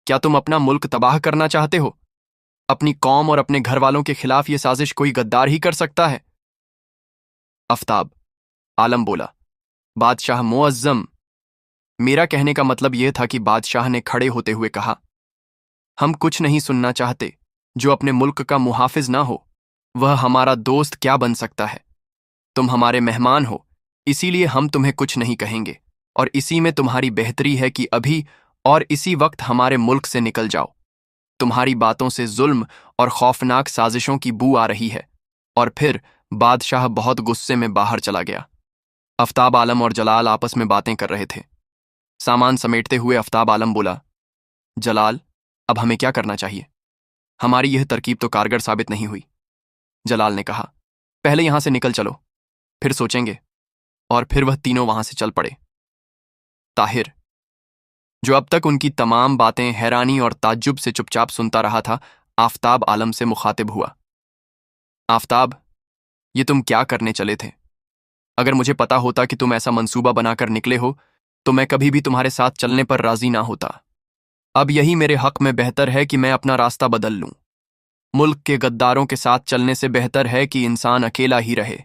क्या तुम अपना मुल्क तबाह करना चाहते हो? अपनी कौम और अपने घर वालों के खिलाफ ये साजिश कोई गद्दार ही कर सकता है। आफ्ताब आलम बोला, बादशाह मुअज्जम, मेरा कहने का मतलब यह था कि बादशाह ने खड़े होते हुए कहा, हम कुछ नहीं सुनना चाहते। जो अपने मुल्क का मुहाफिज ना हो वह हमारा दोस्त क्या बन सकता है? तुम हमारे मेहमान हो, इसीलिए हम तुम्हें कुछ नहीं कहेंगे और इसी में तुम्हारी बेहतरी है कि अभी और इसी वक्त हमारे मुल्क से निकल जाओ। तुम्हारी बातों से जुल्म और खौफनाक साजिशों की बू आ रही है। और फिर बादशाह बहुत गुस्से में बाहर चला गया। आफ्ताब आलम और जलाल आपस में बातें कर रहे थे। सामान समेटते हुए आफ्ताब आलम बोला, जलाल, अब हमें क्या करना चाहिए? हमारी यह तरकीब तो कारगर साबित नहीं हुई। जलाल ने कहा, पहले यहां से निकल चलो, फिर सोचेंगे। और फिर वह तीनों वहां से चल पड़े। ताहिर, जो अब तक उनकी तमाम बातें हैरानी और ताज्जुब से चुपचाप सुनता रहा था, आफ्ताब आलम से मुखातिब हुआ, आफ्ताब, ये तुम क्या करने चले थे? अगर मुझे पता होता कि तुम ऐसा मंसूबा बनाकर निकले हो तो मैं कभी भी तुम्हारे साथ चलने पर राजी ना होता। अब यही मेरे हक में बेहतर है कि मैं अपना रास्ता बदल लूं। मुल्क के गद्दारों के साथ चलने से बेहतर है कि इंसान अकेला ही रहे।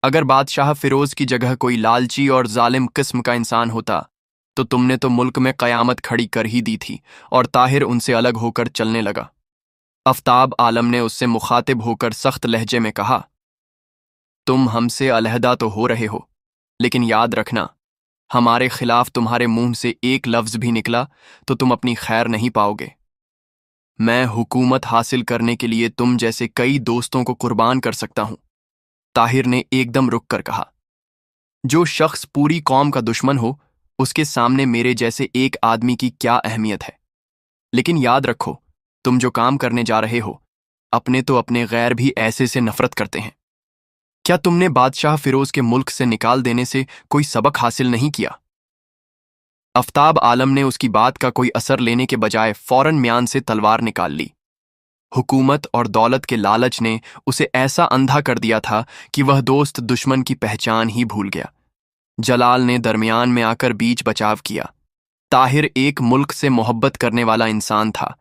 अगर बादशाह फिरोज की जगह कोई लालची और जालिम किस्म का इंसान होता तो तुमने तो मुल्क में कयामत खड़ी कर ही दी थी। और ताहिर उनसे अलग होकर चलने लगा। आफ्ताब आलम ने उससे मुखातिब होकर सख्त लहजे में कहा, तुम हमसे अलहदा तो हो रहे हो, लेकिन याद रखना, हमारे खिलाफ तुम्हारे मुंह से एक लफ्ज भी निकला तो तुम अपनी खैर नहीं पाओगे। मैं हुकूमत हासिल करने के लिए तुम जैसे कई दोस्तों को कुर्बान कर सकता हूं। ताहिर ने एकदम रुक कर कहा, जो शख्स पूरी कौम का दुश्मन हो उसके सामने मेरे जैसे एक आदमी की क्या अहमियत है। लेकिन याद रखो, तुम जो काम करने जा रहे हो, अपने तो अपने गैर भी ऐसे से नफरत करते हैं। क्या तुमने बादशाह फिरोज के मुल्क से निकाल देने से कोई सबक हासिल नहीं किया? आफ्ताब आलम ने उसकी बात का कोई असर लेने के बजाय फौरन म्यान से तलवार निकाल ली। हुकूमत और दौलत के लालच ने उसे ऐसा अंधा कर दिया था कि वह दोस्त दुश्मन की पहचान ही भूल गया। जलाल ने दरमियान में आकर बीच बचाव किया। ताहिर एक मुल्क से मोहब्बत करने वाला इंसान था।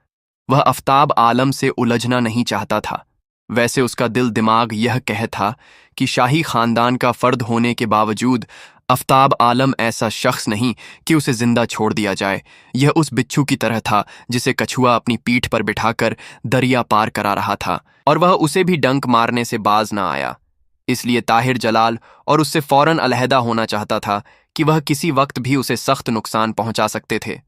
वह आफ्ताब आलम से उलझना नहीं चाहता था। वैसे उसका दिल दिमाग यह कह था कि शाही खानदान का फर्द होने के बावजूद आफ्ताब आलम ऐसा शख्स नहीं कि उसे जिंदा छोड़ दिया जाए। यह उस बिच्छू की तरह था जिसे कछुआ अपनी पीठ पर बिठाकर दरिया पार करा रहा था, और वह उसे भी डंक मारने से बाज न आया। इसलिए ताहिर जलाल और उससे फौरन अलहदा होना चाहता था कि वह किसी वक्त भी उसे सख्त नुकसान पहुंचा सकते थे।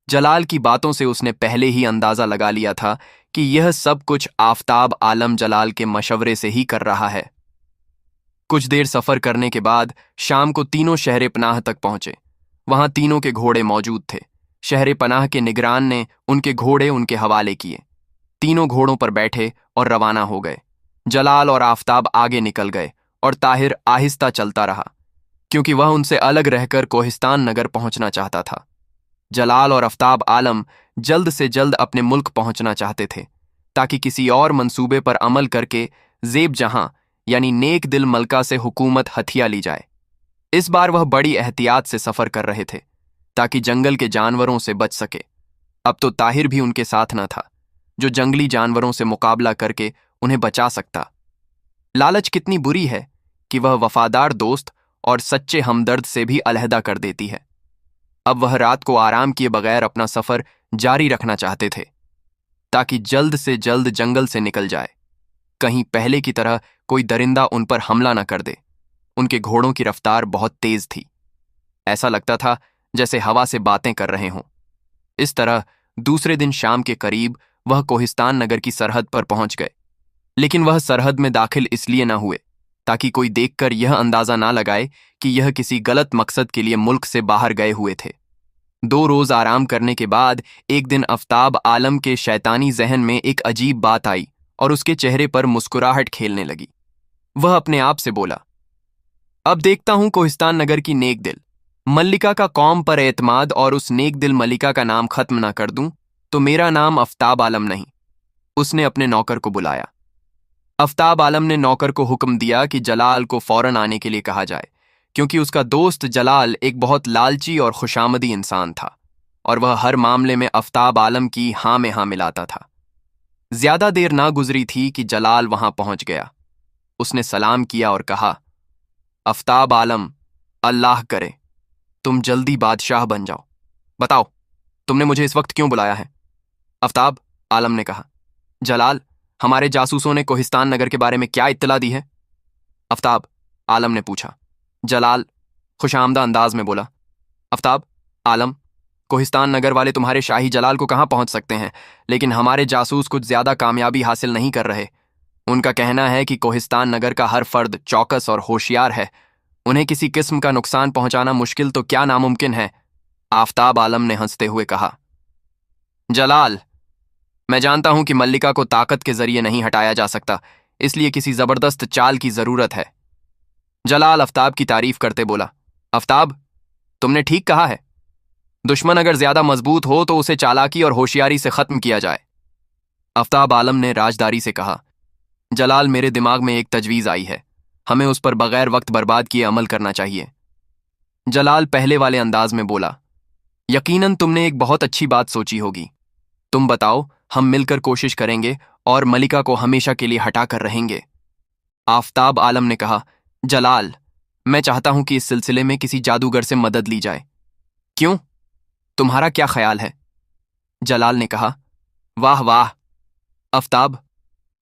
जलाल की बातों से उसने पहले ही अंदाजा लगा लिया था कि यह सब कुछ आफ्ताब आलम जलाल के मशवरे से ही कर रहा है। कुछ देर सफर करने के बाद शाम को तीनों शहर पनाह तक पहुंचे। वहां तीनों के घोड़े मौजूद थे। शहर पनाह के निगरान ने उनके घोड़े उनके हवाले किए। तीनों घोड़ों पर बैठे और रवाना हो गए। जलाल और आफ्ताब आगे निकल गए और ताहिर आहिस्ता चलता रहा, क्योंकि वह उनसे अलग रहकर कोहिस्तान नगर पहुंचना चाहता था। जलाल और आफ्ताब आलम जल्द से जल्द अपने मुल्क पहुंचना चाहते थे, ताकि किसी और मंसूबे पर अमल करके जेब जहां यानी नेक दिल मलका से हुकूमत हथिया ली जाए। इस बार वह बड़ी एहतियात से सफर कर रहे थे ताकि जंगल के जानवरों से बच सके। अब तो ताहिर भी उनके साथ न था, जो जंगली जानवरों से मुकाबला करके उन्हें बचा सकता। लालच कितनी बुरी है कि वह वफादार दोस्त और सच्चे हमदर्द से भी अलहदा कर देती है। अब वह रात को आराम किए बगैर अपना सफर जारी रखना चाहते थे, ताकि जल्द से जल्द जंगल से निकल जाए। कहीं पहले की तरह कोई दरिंदा उन पर हमला न कर दे। उनके घोड़ों की रफ्तार बहुत तेज थी। ऐसा लगता था जैसे हवा से बातें कर रहे हों। इस तरह दूसरे दिन शाम के करीब वह कोहिस्तान नगर की सरहद पर पहुंच गए। लेकिन वह सरहद में दाखिल इसलिए न हुए ताकि कोई देखकर यह अंदाजा ना लगाए कि यह किसी गलत मकसद के लिए मुल्क से बाहर गए हुए थे। 2 रोज आराम करने के बाद एक दिन आफ्ताब आलम के शैतानी जहन में एक अजीब बात आई और उसके चेहरे पर मुस्कुराहट खेलने लगी। वह अपने आप से बोला, अब देखता हूं कोहिस्तान नगर की नेक दिल मल्लिका का कौम पर एतमाद और उस नेक दिल मल्लिका का नाम खत्म ना कर दूं तो मेरा नाम आफ्ताब आलम नहीं। उसने अपने नौकर को बुलाया। आफ्ताब आलम ने नौकर को हुक्म दिया कि जलाल को फौरन आने के लिए कहा जाए, क्योंकि उसका दोस्त जलाल एक बहुत लालची और खुशामदी इंसान था और वह हर मामले में आफ्ताब आलम की हाँ में हाँ मिलाता था। ज्यादा देर ना गुजरी थी कि जलाल वहां पहुंच गया। उसने सलाम किया और कहा, आफ्ताब आलम, अल्लाह करे तुम जल्दी बादशाह बन जाओ। बताओ तुमने मुझे इस वक्त क्यों बुलाया है? आफ्ताब आलम ने कहा, जलाल, हमारे जासूसों ने कोहिस्तान नगर के बारे में क्या इत्तला दी है? आफ्ताब आलम ने पूछा। जलाल खुशामदा अंदाज में बोला, आफ्ताब आलम, कोहिस्तान नगर वाले तुम्हारे शाही जलाल को कहाँ पहुंच सकते हैं, लेकिन हमारे जासूस कुछ ज्यादा कामयाबी हासिल नहीं कर रहे। उनका कहना है कि कोहिस्तान नगर का हर फर्द चौकस और होशियार है। उन्हें किसी किस्म का नुकसान पहुंचाना मुश्किल तो क्या नामुमकिन है। आफ्ताब आलम ने हंसते हुए कहा, जलाल, मैं जानता हूं कि मल्लिका को ताकत के जरिए नहीं हटाया जा सकता, इसलिए किसी जबरदस्त चाल की जरूरत है। जलाल आफ्ताब की तारीफ करते बोला, आफ्ताब, तुमने ठीक कहा है। दुश्मन अगर ज्यादा मजबूत हो तो उसे चालाकी और होशियारी से खत्म किया जाए। आफ्ताब आलम ने राजदारी से कहा, जलाल, मेरे दिमाग में एक तजवीज आई है, हमें उस पर बगैर वक्त बर्बाद किए अमल करना चाहिए। जलाल पहले वाले अंदाज में बोला, यकीनन तुमने एक बहुत अच्छी बात सोची होगी। तुम बताओ, हम मिलकर कोशिश करेंगे और मलिका को हमेशा के लिए हटा कर रहेंगे। आफ्ताब आलम ने कहा, जलाल, मैं चाहता हूं कि इस सिलसिले में किसी जादूगर से मदद ली जाए। क्यों? तुम्हारा क्या ख्याल है? जलाल ने कहा, वाह वाह आफ्ताब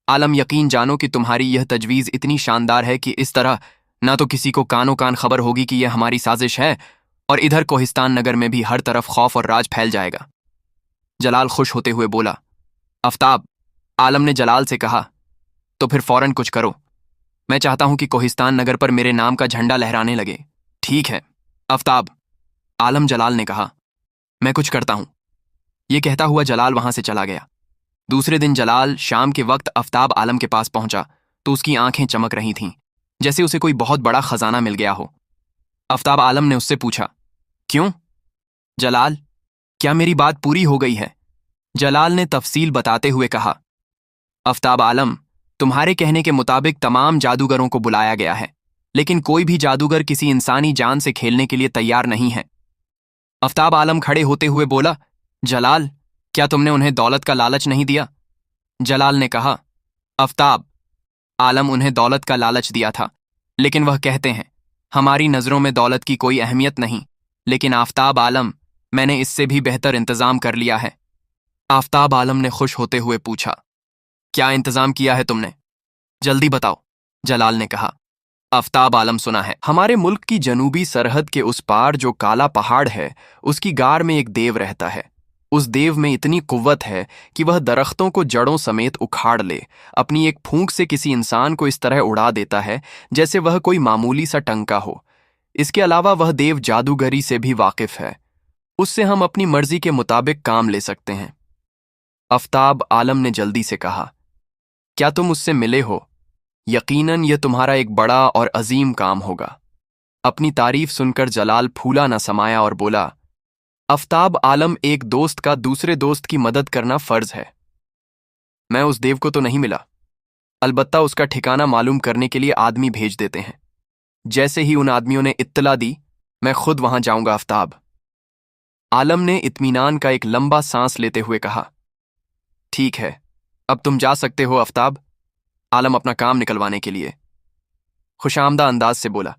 आलम, यकीन जानो कि तुम्हारी यह तजवीज़ इतनी शानदार है कि इस तरह ना तो किसी को कानो कान खबर होगी कि यह हमारी साजिश है, और इधर कोहिस्तान नगर में भी हर तरफ खौफ और राज फैल जाएगा। जलाल खुश होते हुए बोला। आफ्ताब आलम ने जलाल से कहा, तो फिर फौरन कुछ करो। मैं चाहता हूं कि कोहिस्तान नगर पर मेरे नाम का झंडा लहराने लगे। ठीक है आफ्ताब आलम, जलाल ने कहा, मैं कुछ करता हूं। यह कहता हुआ जलाल वहां से चला गया। दूसरे दिन जलाल शाम के वक्त आफ्ताब आलम के पास पहुंचा तो उसकी आंखें चमक रही थीं, जैसे उसे कोई बहुत बड़ा खजाना मिल गया हो। आफ्ताब आलम ने उससे पूछा, क्यों? जलाल, क्या मेरी बात पूरी हो गई है? जलाल ने तफसील बताते हुए कहा, आफ्ताब आलम, तुम्हारे कहने के मुताबिक तमाम जादूगरों को बुलाया गया है, लेकिन कोई भी जादूगर किसी इंसानी जान से खेलने के लिए तैयार नहीं है। आफ्ताब आलम खड़े होते हुए बोला, जलाल, क्या तुमने उन्हें दौलत का लालच नहीं दिया? जलाल ने कहा, आफ्ताब आलम, उन्हें दौलत का लालच दिया था, लेकिन वह कहते हैं हमारी नज़रों में दौलत की कोई अहमियत नहीं। लेकिन आफ्ताब आलम, मैंने इससे भी बेहतर इंतज़ाम कर लिया है। आफ्ताब आलम ने खुश होते हुए पूछा, क्या इंतज़ाम किया है तुमने? जल्दी बताओ, जलाल ने कहा। आफ्ताब आलम, सुना है हमारे मुल्क की जनूबी सरहद के उस पार जो काला पहाड़ है, उसकी गार में एक देव रहता है। उस देव में इतनी कुव्वत है कि वह दरख्तों को जड़ों समेत उखाड़ ले, अपनी एक फूंक से किसी इंसान को इस तरह उड़ा देता है जैसे वह कोई मामूली सा टंका हो। इसके अलावा वह देव जादूगरी से भी वाकिफ है। उससे हम अपनी मर्जी के मुताबिक काम ले सकते हैं। आफ्ताब आलम ने जल्दी से कहा, क्या तुम उससे मिले हो? यकीनन यह तुम्हारा एक बड़ा और अजीम काम होगा। अपनी तारीफ सुनकर जलाल फूला न समाया और बोला, आफ्ताब आलम, एक दोस्त का दूसरे दोस्त की मदद करना फर्ज है। मैं उस देव को तो नहीं मिला, अलबत्ता उसका ठिकाना मालूम करने के लिए आदमी भेज देते हैं। जैसे ही उन आदमियों ने इत्तला दी, मैं खुद वहां जाऊंगा। आफ्ताब आलम ने इत्मीनान का एक लंबा सांस लेते हुए कहा, ठीक है, अब तुम जा सकते हो। आफ्ताब आलम अपना काम निकलवाने के लिए खुशामदा अंदाज से बोला,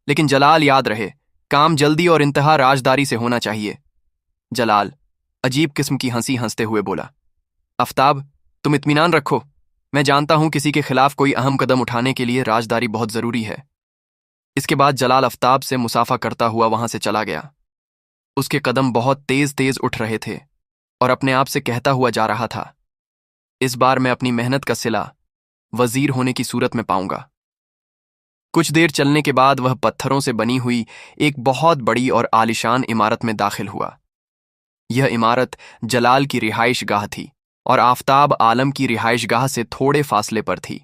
लेकिन जलाल, याद रहे, काम जल्दी और इंतहा राजदारी से होना चाहिए। जलाल अजीब किस्म की हंसी हंसते हुए बोला, आफ्ताब, तुम इत्मीनान रखो, मैं जानता हूं किसी के खिलाफ कोई अहम कदम उठाने के लिए राजदारी बहुत जरूरी है। इसके बाद जलाल आफ्ताब से मुसाफा करता हुआ वहां से चला गया। उसके कदम बहुत तेज तेज उठ रहे थे और अपने आप से कहता हुआ जा रहा था, इस बार मैं अपनी मेहनत का सिला वजीर होने की सूरत में पाऊंगा। कुछ देर चलने के बाद वह पत्थरों से बनी हुई एक बहुत बड़ी और आलिशान इमारत में दाखिल हुआ। यह इमारत जलाल की रिहाइश गाह थी और आफ्ताब आलम की रिहाइश गाह से थोड़े फासले पर थी।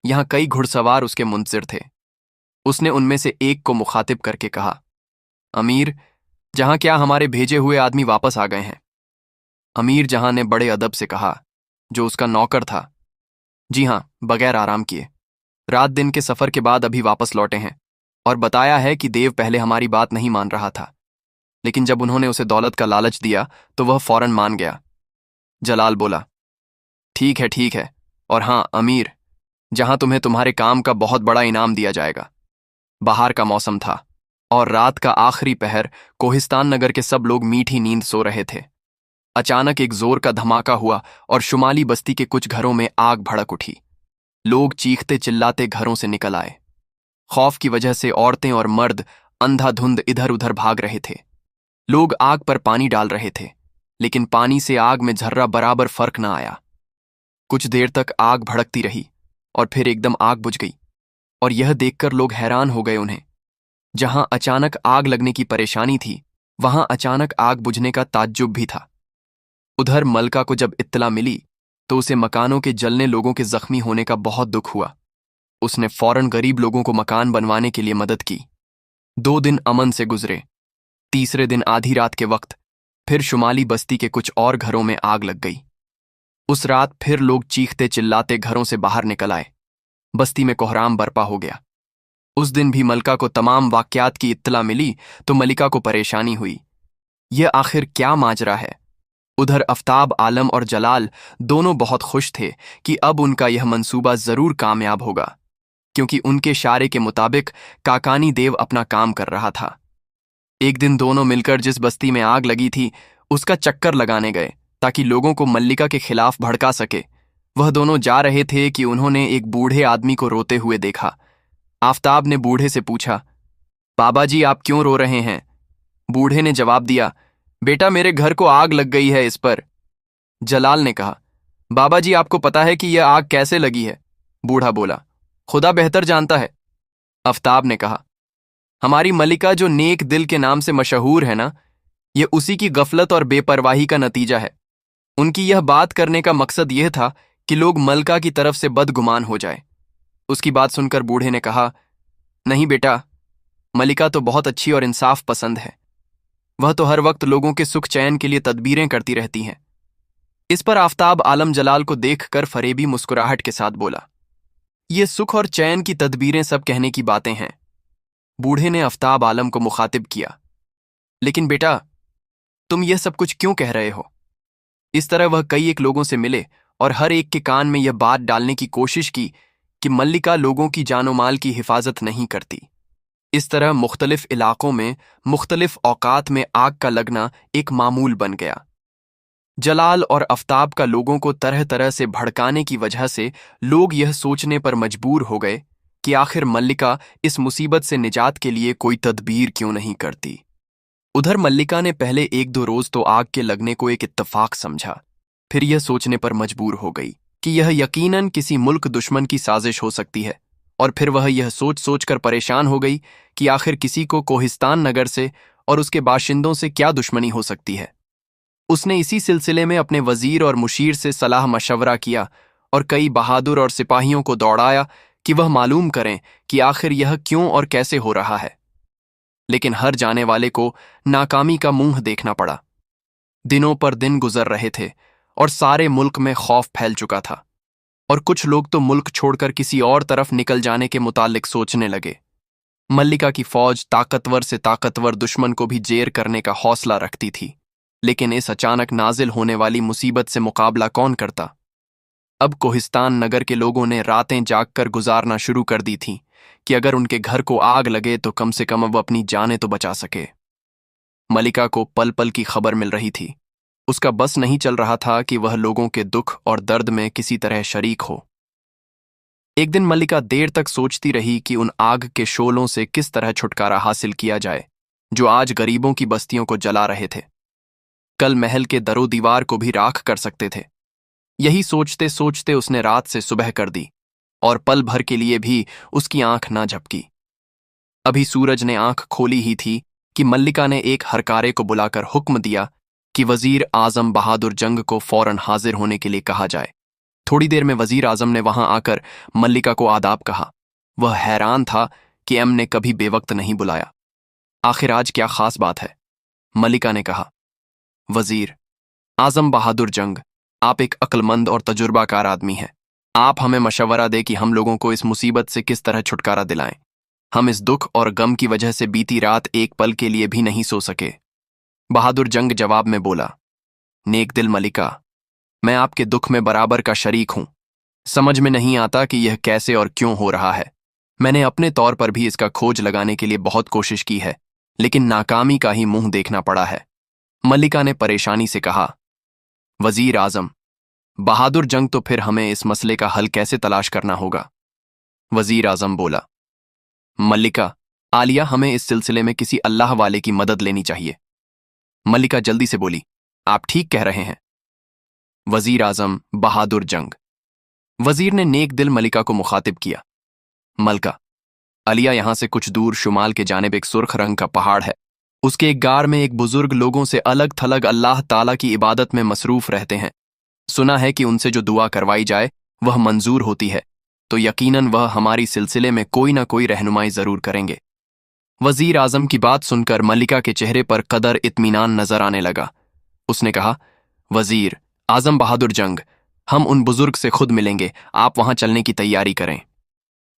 यहां कई घुड़सवार उसके मुंतजिर थे। उसने उनमें से एक को मुखातिब करके कहा, अमीर जहां, क्या हमारे भेजे हुए आदमी वापस आ गए हैं? अमीर जहां ने बड़े अदब से कहा, जो उसका नौकर था, जी हां, बगैर आराम किए, रात दिन के सफर के बाद अभी वापस लौटे हैं, और बताया है कि देव पहले हमारी बात नहीं मान रहा था, लेकिन जब उन्होंने उसे दौलत का लालच दिया तो वह फौरन मान गया। जलाल बोला, ठीक है, और हां अमीर, जहां तुम्हें तुम्हारे काम का बहुत बड़ा इनाम दिया जाएगा। बाहर का मौसम था और रात का आखिरी पहर कोहिस्तान नगर के सब लोग मीठी नींद सो रहे थे। अचानक एक जोर का धमाका हुआ और शुमाली बस्ती के कुछ घरों में आग भड़क उठी। लोग चीखते चिल्लाते घरों से निकल आए। खौफ की वजह से औरतें और मर्द अंधाधुंध इधर उधर भाग रहे थे। लोग आग पर पानी डाल रहे थे, लेकिन पानी से आग में झर्रा बराबर फर्क न आया। कुछ देर तक आग भड़कती रही और फिर एकदम आग बुझ गई, और यह देखकर लोग हैरान हो गए। उन्हें जहां अचानक आग लगने की परेशानी थी, वहां अचानक आग बुझने का ताज्जुब भी था। उधर मलका को जब इत्तला मिली तो उसे मकानों के जलने लोगों के जख्मी होने का बहुत दुख हुआ। उसने फौरन गरीब लोगों को मकान बनवाने के लिए मदद की। 2 दिन अमन से गुजरे। तीसरे दिन आधी रात के वक्त फिर शुमाली बस्ती के कुछ और घरों में आग लग गई। उस रात फिर लोग चीखते चिल्लाते घरों से बाहर निकल आए। बस्ती में कोहराम बरपा हो गया। उस दिन भी मलका को तमाम वाकयात की इत्तला मिली तो मलिका को परेशानी हुई। यह आखिर क्या माजरा है? उधर आफ्ताब आलम और जलाल दोनों बहुत खुश थे कि अब उनका यह मंसूबा जरूर कामयाब होगा, क्योंकि उनके इशारे के मुताबिक काकानी देव अपना काम कर रहा था। एक दिन दोनों मिलकर जिस बस्ती में आग लगी थी उसका चक्कर लगाने गए ताकि लोगों को मल्लिका के खिलाफ भड़का सके। वह दोनों जा रहे थे कि उन्होंने एक बूढ़े आदमी को रोते हुए देखा। आफ्ताब ने बूढ़े से पूछा, बाबा जी, आप क्यों रो रहे हैं? बूढ़े ने जवाब दिया, बेटा, मेरे घर को आग लग गई है इस पर। जलाल ने कहा, बाबा जी, आपको पता है कि यह आग कैसे लगी है? बूढ़ा बोला, खुदा बेहतर जानता है। आफ्ताब ने कहा, हमारी मलिका जो नेक दिल के नाम से मशहूर है ना, यह उसी की गफलत और बेपरवाही का नतीजा है। उनकी यह बात करने का मकसद यह था कि लोग मलका की तरफ से बदगुमान हो जाए। उसकी बात सुनकर बूढ़े ने कहा, नहीं बेटा, मलिका तो बहुत अच्छी और इंसाफ पसंद है। वह तो हर वक्त लोगों के सुख चैन के लिए तदबीरें करती रहती हैं। इस पर आफ्ताब आलम जलाल को देखकर फरेबी मुस्कुराहट के साथ बोला, ये सुख और चैन की तदबीरें सब कहने की बातें हैं। बूढ़े ने आफ्ताब आलम को मुखातिब किया, लेकिन बेटा, तुम यह सब कुछ क्यों कह रहे हो? इस तरह वह कई एक लोगों से मिले और हर एक के कान में यह बात डालने की कोशिश की कि मल्लिका लोगों की जानो माल की हिफाजत नहीं करती। इस तरह मुख्तलिफ इलाकों में मुख्तलिफ औकात में आग का लगना एक मामूल बन गया। जलाल और आफ्ताब का लोगों को तरह तरह से भड़काने की वजह से लोग यह सोचने पर मजबूर हो गए कि आखिर मल्लिका इस मुसीबत से निजात के लिए कोई तदबीर क्यों नहीं करती। उधर मल्लिका ने पहले एक दो रोज तो आग के लगने को एक इत्तफाक समझा, फिर यह सोचने पर मजबूर हो गई कि यह यकीनन किसी मुल्क दुश्मन की साजिश हो सकती है, और फिर वह यह सोच सोच कर परेशान हो गई कि आखिर किसी को कोहिस्तान नगर से और उसके बाशिंदों से क्या दुश्मनी हो सकती है। उसने इसी सिलसिले में अपने वजीर और मुशीर से सलाह मशवरा किया और कई बहादुर और सिपाहियों को दौड़ाया कि वह मालूम करें कि आखिर यह क्यों और कैसे हो रहा है। लेकिन हर जाने वाले को नाकामी का मुंह देखना पड़ा। दिनों पर दिन गुजर रहे थे और सारे मुल्क में खौफ फैल चुका था, और कुछ लोग तो मुल्क छोड़कर किसी और तरफ निकल जाने के मुतालिक सोचने लगे। मल्लिका की फौज ताकतवर से ताकतवर दुश्मन को भी जेर करने का हौसला रखती थी, लेकिन इस अचानक नाजिल होने वाली मुसीबत से मुकाबला कौन करता? अब कोहिस्तान नगर के लोगों ने रातें जागकर गुजारना शुरू कर दी थीं कि अगर उनके घर को आग लगे तो कम से कम अब अपनी जानें तो बचा सके। मल्लिका को पल पल की खबर मिल रही थी। उसका बस नहीं चल रहा था कि वह लोगों के दुख और दर्द में किसी तरह शरीक हो। एक दिन मल्लिका देर तक सोचती रही कि उन आग के शोलों से किस तरह छुटकारा हासिल किया जाए जो आज गरीबों की बस्तियों को जला रहे थे, कल महल के दरो दीवार को भी राख कर सकते थे। यही सोचते सोचते उसने रात से सुबह कर दी और पल भर के लिए भी उसकी आंख ना झपकी। अभी सूरज ने आंख खोली ही थी कि मल्लिका ने एक हरकारे को बुलाकर हुक्म दिया कि वजीर आजम बहादुर जंग को फौरन हाजिर होने के लिए कहा जाए। थोड़ी देर में वजीर आजम ने वहां आकर मल्लिका को आदाब कहा। वह हैरान था कि एम ने कभी बेवक्त नहीं बुलाया। आखिर आज क्या खास बात है? मल्लिका ने कहा। वजीर आजम बहादुर जंग, आप एक अक्लमंद और तजुर्बाकार आदमी हैं। आप हमें मशवरा दे कि हम लोगों को इस मुसीबत से किस तरह छुटकारा दिलाएं। हम इस दुख और गम की वजह से बीती रात एक पल के लिए भी नहीं सो सके। बहादुर जंग जवाब में बोला, नेक दिल मल्लिका, मैं आपके दुख में बराबर का शरीक हूं। समझ में नहीं आता कि यह कैसे और क्यों हो रहा है। मैंने अपने तौर पर भी इसका खोज लगाने के लिए बहुत कोशिश की है, लेकिन नाकामी का ही मुंह देखना पड़ा है। मल्लिका ने परेशानी से कहा। वजीर आजम बहादुर जंग, तो फिर हमें इस मसले का हल कैसे तलाश करना होगा? वजीर आजम बोला। मल्लिका, आलिया, हमें इस सिलसिले में किसी अल्लाह वाले की मदद लेनी चाहिए। मल्लिका जल्दी से बोली, आप ठीक कह रहे हैं। वजीर आजम बहादुर जंग। वजीर ने नेक दिल मल्लिका को मुखातिब किया। मल्का, आलिया, यहां से कुछ दूर शुमाल के जानिब एक सुर्ख रंग का पहाड़ है। उसके एक गार में एक बुजुर्ग लोगों से अलग थलग अल्लाह ताला की इबादत में मसरूफ रहते हैं। सुना है कि उनसे जो दुआ करवाई जाए वह मंजूर होती है, तो यकीनन वह हमारी सिलसिले में कोई ना कोई रहनुमाई जरूर करेंगे। वजीर आजम की बात सुनकर मल्लिका के चेहरे पर कदर इत्मीनान नजर आने लगा। उसने कहा, वजीर आजम बहादुर जंग, हम उन बुजुर्ग से खुद मिलेंगे, आप वहां चलने की तैयारी करें।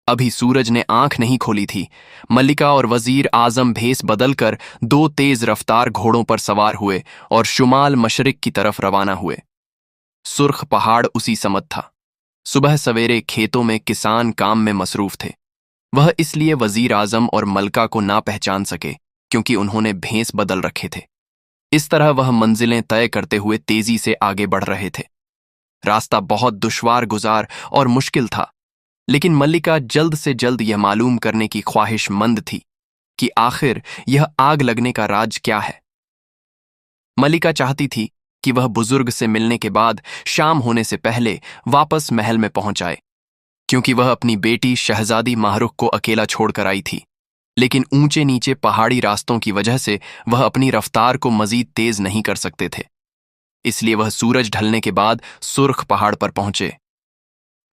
अभी सूरज ने आंख नहीं खोली थी, मल्लिका और वजीर आजम भेस बदलकर दो तेज रफ्तार घोड़ों पर सवार हुए और शुमाल मशरिक की तरफ रवाना हुए। सुर्ख पहाड़ उसी समत था। सुबह सवेरे खेतों में किसान काम में मसरूफ थे। वह इसलिए वजीर आजम और मल्का को ना पहचान सके क्योंकि उन्होंने भेस बदल रखे थे। इस तरह वह मंजिलें तय करते हुए तेजी से आगे बढ़ रहे थे। रास्ता बहुत दुश्वार गुजार और मुश्किल था, लेकिन मल्लिका जल्द से जल्द यह मालूम करने की ख्वाहिशमंद थी कि आखिर यह आग लगने का राज क्या है। मल्लिका चाहती थी कि वह बुजुर्ग से मिलने के बाद शाम होने से पहले वापस महल में पहुंच जाए, क्योंकि वह अपनी बेटी शहजादी माहरुख को अकेला छोड़कर आई थी। लेकिन ऊंचे नीचे पहाड़ी रास्तों की वजह से वह अपनी रफ्तार को मजीद तेज नहीं कर सकते थे। इसलिए वह सूरज ढलने के बाद सुर्ख पहाड़ पर पहुंचे।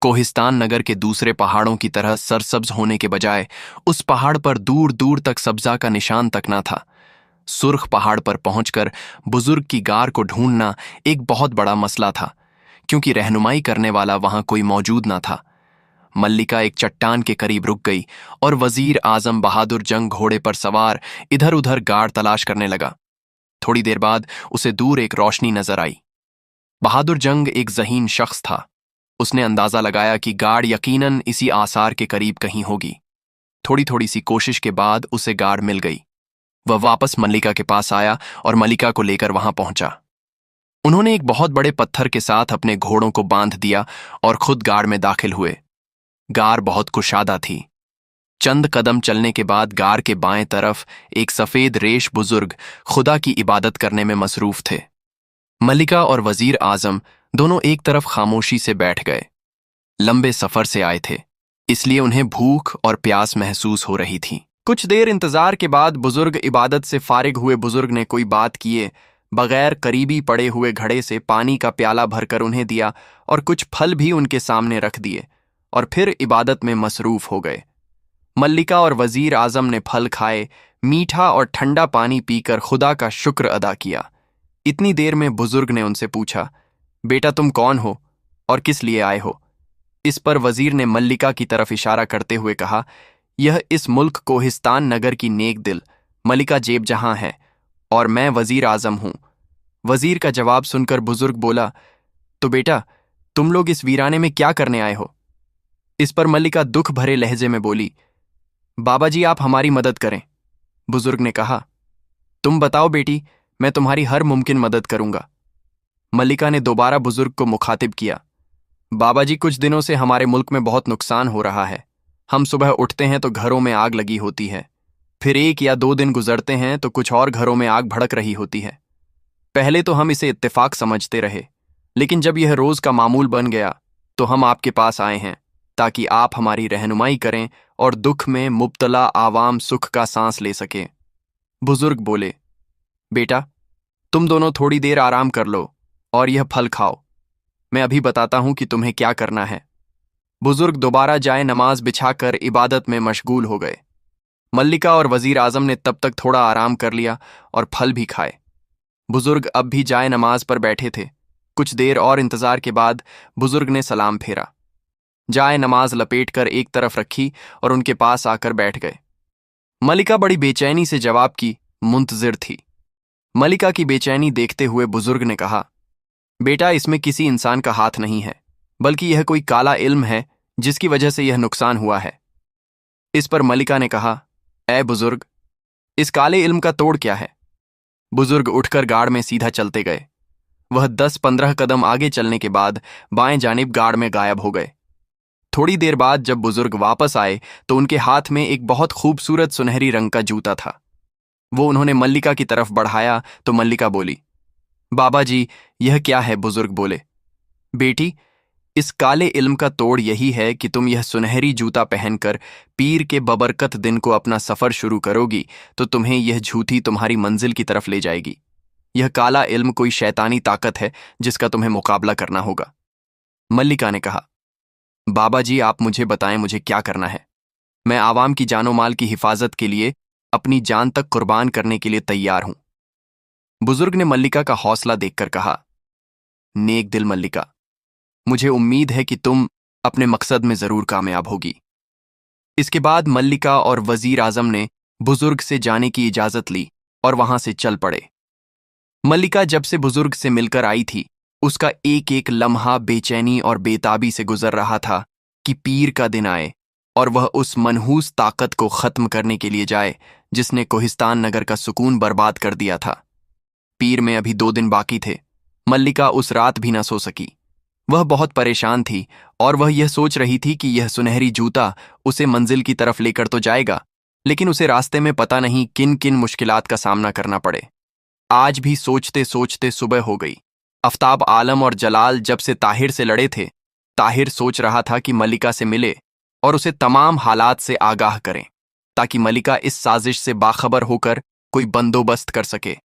कोहिस्तान नगर के दूसरे पहाड़ों की तरह सरसब्ज होने के बजाय उस पहाड़ पर दूर दूर तक सब्जा का निशान तक न था। सुर्ख पहाड़ पर पहुंचकर बुजुर्ग की गार को ढूंढना एक बहुत बड़ा मसला था, क्योंकि रहनुमाई करने वाला वहां कोई मौजूद न था। मल्लिका एक चट्टान के करीब रुक गई और वजीर आजम बहादुर जंग घोड़े पर सवार इधर उधर गार तलाश करने लगा। थोड़ी देर बाद उसे दूर एक रोशनी नजर आई। बहादुर जंग एक ज़हीन शख्स था। उसने अंदाजा लगाया कि गार्ड यकीनन इसी आसार के करीब कहीं होगी। थोड़ी थोड़ी सी कोशिश के बाद उसे गार्ड मिल गई। वह वापस मल्लिका के पास आया और मल्लिका को लेकर वहां पहुंचा। उन्होंने एक बहुत बड़े पत्थर के साथ अपने घोड़ों को बांध दिया और खुद गार्ड में दाखिल हुए। गार बहुत कुशादा थी। चंद कदम चलने के बाद गार के बाएं तरफ एक सफेद रेश बुजुर्ग खुदा की इबादत करने में मसरूफ थे। मल्लिका और वजीर आजम दोनों एक तरफ खामोशी से बैठ गए। लंबे सफर से आए थे, इसलिए उन्हें भूख और प्यास महसूस हो रही थी। कुछ देर इंतजार के बाद बुजुर्ग इबादत से फारिग हुए बुजुर्ग ने कोई बात किए बगैर करीबी पड़े हुए घड़े से पानी का प्याला भरकर उन्हें दिया और कुछ फल भी उनके सामने रख दिए और फिर इबादत में मसरूफ हो गए। मल्लिका और वजीर आजम ने फल खाए, मीठा और ठंडा पानी पीकर खुदा का शुक्र अदा किया। इतनी देर में बुजुर्ग ने उनसे पूछा, बेटा तुम कौन हो और किस लिए आए हो? इस पर वजीर ने मल्लिका की तरफ इशारा करते हुए कहा, यह इस मुल्क कोहिस्तान नगर की नेक दिल मल्लिका जेब जहां है और मैं वजीर आजम हूं। वजीर का जवाब सुनकर बुजुर्ग बोला, तो बेटा तुम लोग इस वीराने में क्या करने आए हो? इस पर मल्लिका दुख भरे लहजे में बोली, बाबा जी आप हमारी मदद करें। बुजुर्ग ने कहा, तुम बताओ बेटी, मैं तुम्हारी हर मुमकिन मदद करूंगा। मल्लिका ने दोबारा बुजुर्ग को मुखातिब किया, बाबा जी कुछ दिनों से हमारे मुल्क में बहुत नुकसान हो रहा है। हम सुबह उठते हैं तो घरों में आग लगी होती है, फिर 1 या 2 दिन गुजरते हैं तो कुछ और घरों में आग भड़क रही होती है। पहले तो हम इसे इत्तेफाक समझते रहे, लेकिन जब यह रोज का मामूल बन गया तो हम आपके पास आए हैं ताकि आप हमारी रहनुमाई करें और दुख में मुब्तला आवाम सुख का सांस ले सकें। बुजुर्ग बोले, बेटा तुम दोनों थोड़ी देर आराम कर लो और यह फल खाओ, मैं अभी बताता हूं कि तुम्हें क्या करना है। बुजुर्ग दोबारा जाए नमाज बिछाकर इबादत में मशगूल हो गए। मल्लिका और वजीर आजम ने तब तक थोड़ा आराम कर लिया और फल भी खाए। बुजुर्ग अब भी जाए नमाज पर बैठे थे। कुछ देर और इंतजार के बाद बुजुर्ग ने सलाम फेरा, जाए नमाज लपेटकर एक तरफ रखी और उनके पास आकर बैठ गए। मल्लिका बड़ी बेचैनी से जवाब की मुंतजिर थी। मल्लिका की बेचैनी देखते हुए बुजुर्ग ने कहा, बेटा इसमें किसी इंसान का हाथ नहीं है, बल्कि यह कोई काला इल्म है जिसकी वजह से यह नुकसान हुआ है। इस पर मल्लिका ने कहा, ऐ बुजुर्ग, इस काले इल्म का तोड़ क्या है? बुजुर्ग उठकर गाड़ में सीधा चलते गए। वह 10-15 कदम आगे चलने के बाद बाएं जानिब गाड़ में गायब हो गए। थोड़ी देर बाद जब बुजुर्ग वापस आए तो उनके हाथ में एक बहुत खूबसूरत सुनहरी रंग का जूता था। वो उन्होंने मल्लिका की तरफ बढ़ाया तो मल्लिका बोली, बाबा जी यह क्या है? बुजुर्ग बोले, बेटी इस काले इल्म का तोड़ यही है कि तुम यह सुनहरी जूता पहनकर पीर के बबरकत दिन को अपना सफर शुरू करोगी तो तुम्हें यह झूठी तुम्हारी मंजिल की तरफ ले जाएगी। यह काला इल्म कोई शैतानी ताकत है जिसका तुम्हें मुकाबला करना होगा। मल्लिका ने कहा, बाबा जी आप मुझे बताएं मुझे क्या करना है। मैं आवाम की जानो माल की हिफाजत के लिए अपनी जान तक कुर्बान करने के लिए तैयार हूं। बुजुर्ग ने मल्लिका का हौसला देखकर कहा, नेक दिल मल्लिका, मुझे उम्मीद है कि तुम अपने मकसद में जरूर कामयाब होगी। इसके बाद मल्लिका और वजीर आजम ने बुजुर्ग से जाने की इजाजत ली और वहां से चल पड़े। मल्लिका जब से बुजुर्ग से मिलकर आई थी उसका एक एक लम्हा बेचैनी और बेताबी से गुजर रहा था कि पीर का दिन आए और वह उस मनहूस ताकत को खत्म करने के लिए जाए जिसने कोहिस्तान नगर का सुकून बर्बाद कर दिया था। पीर में अभी 2 दिन बाकी थे। मल्लिका उस रात भी न सो सकी। वह बहुत परेशान थी और वह यह सोच रही थी कि यह सुनहरी जूता उसे मंजिल की तरफ लेकर तो जाएगा, लेकिन उसे रास्ते में पता नहीं किन किन मुश्किलात का सामना करना पड़े। आज भी सोचते सोचते सुबह हो गई। आफ्ताब आलम और जलाल जब से ताहिर से लड़े थे, ताहिर सोच रहा था कि मल्लिका से मिले और उसे तमाम हालात से आगाह करें ताकि मल्लिका इस साजिश से बाखबर होकर कोई बंदोबस्त कर सके।